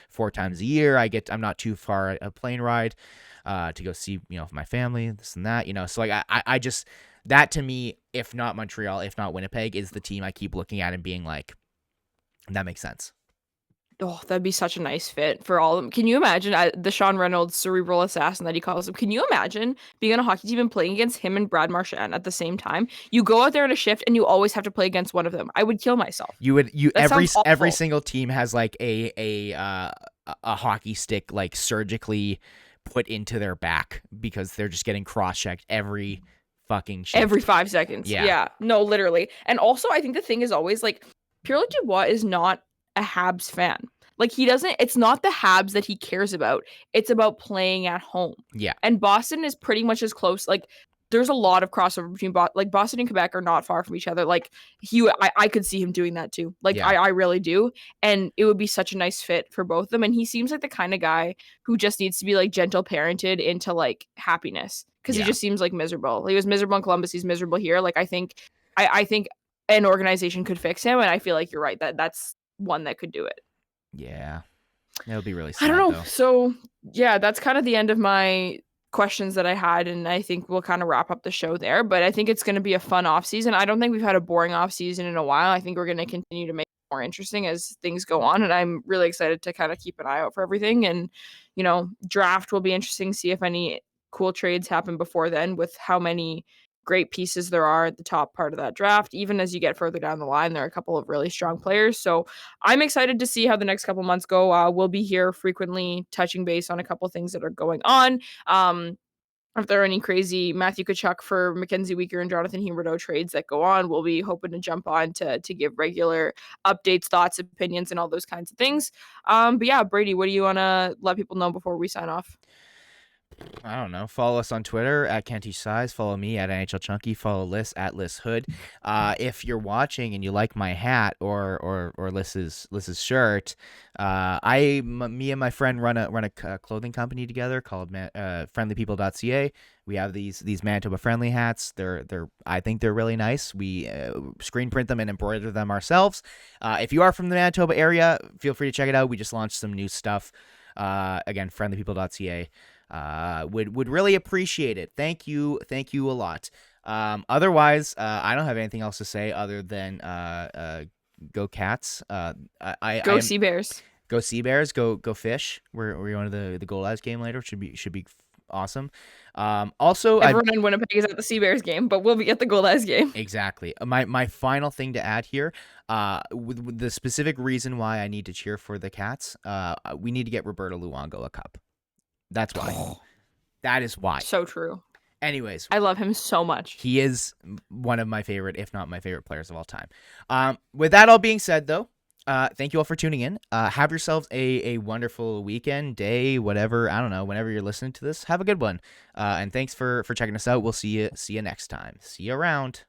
4 times a year. I'm not too far a plane ride, to go see, my family, this and that, so like, I just, that to me, if not Montreal, if not Winnipeg, is the team I keep looking at and being like, that makes sense. Oh, that'd be such a nice fit for all of them. Can you imagine the Sean Reynolds cerebral assassin that he calls him? Can you imagine being on a hockey team and playing against him and Brad Marchand at the same time? You go out there in a shift and you always have to play against one of them. I would kill myself. Every single team has like a hockey stick like surgically put into their back because they're just getting cross-checked every fucking shift. Every 5 seconds. Yeah. No, literally. And also, I think the thing is always like, Pierre-Luc Dubois is not a Habs fan. Like, it's not the Habs that he cares about. It's about playing at home. Yeah. And Boston is pretty much as close. Like, there's a lot of crossover between Boston and Quebec are not far from each other. Like, I could see him doing that too. Like, yeah. I really do. And it would be such a nice fit for both of them. And he seems like the kind of guy who just needs to be like gentle parented into like happiness. Because he just seems like miserable. He was miserable in Columbus. He's miserable here. Like, I think an organization could fix him. And I feel like you're right. That's one that could do it. Yeah. It'll be really sad, I don't know. Though. So, yeah, that's kind of the end of my questions that I had, and I think we'll kind of wrap up the show there. But I think it's going to be a fun off season. I don't think we've had a boring off season in a while. I think we're going to continue to make it more interesting as things go on, and I'm really excited to kind of keep an eye out for everything. And draft will be interesting, see if any cool trades happen before then with how many great pieces there are at the top part of that draft. Even as you get further down the line, there are a couple of really strong players. So I'm excited to see how the next couple months go. We'll be here frequently touching base on a couple things that are going on. If there are any crazy Matthew Tkachuk for Mackenzie Weegar and Jonathan Huberdeau trades that go on, we'll be hoping to jump on to give regular updates, thoughts, opinions, and all those kinds of things. But yeah, Brady, what do you want to let people know before we sign off? I don't know. Follow us on Twitter at Kenty Size. Follow me at NHL Chunky. Follow Lyss at Lyss Hood. If you're watching and you like my hat or Lyss's shirt, me and my friend run a clothing company together called friendlypeople.ca. We have these Manitoba friendly hats. I think they're really nice. We screen print them and embroider them ourselves. If you are from the Manitoba area, feel free to check it out. We just launched some new stuff. Again, friendlypeople.ca. Would really appreciate it. Thank you a lot. Otherwise, I don't have anything else to say other than go Cats. Go Sea Bears. Go Sea Bears. Go Fish. We're going to the Gold Eyes game later. Should be awesome. Also, everyone in Winnipeg is at the Sea Bears game, but we'll be at the Gold Eyes game. Exactly. My final thing to add here, with the specific reason why I need to cheer for the Cats, we need to get Roberto Luongo a cup. That's why. That is why. So true. Anyways, I love him so much. He is one of my favorite, if not my favorite players of all time. With that all being said, though, thank you all for tuning in. Have yourselves a wonderful weekend, day, whatever. I don't know. Whenever you're listening to this, have a good one. And thanks for checking us out. We'll see you next time. See you around.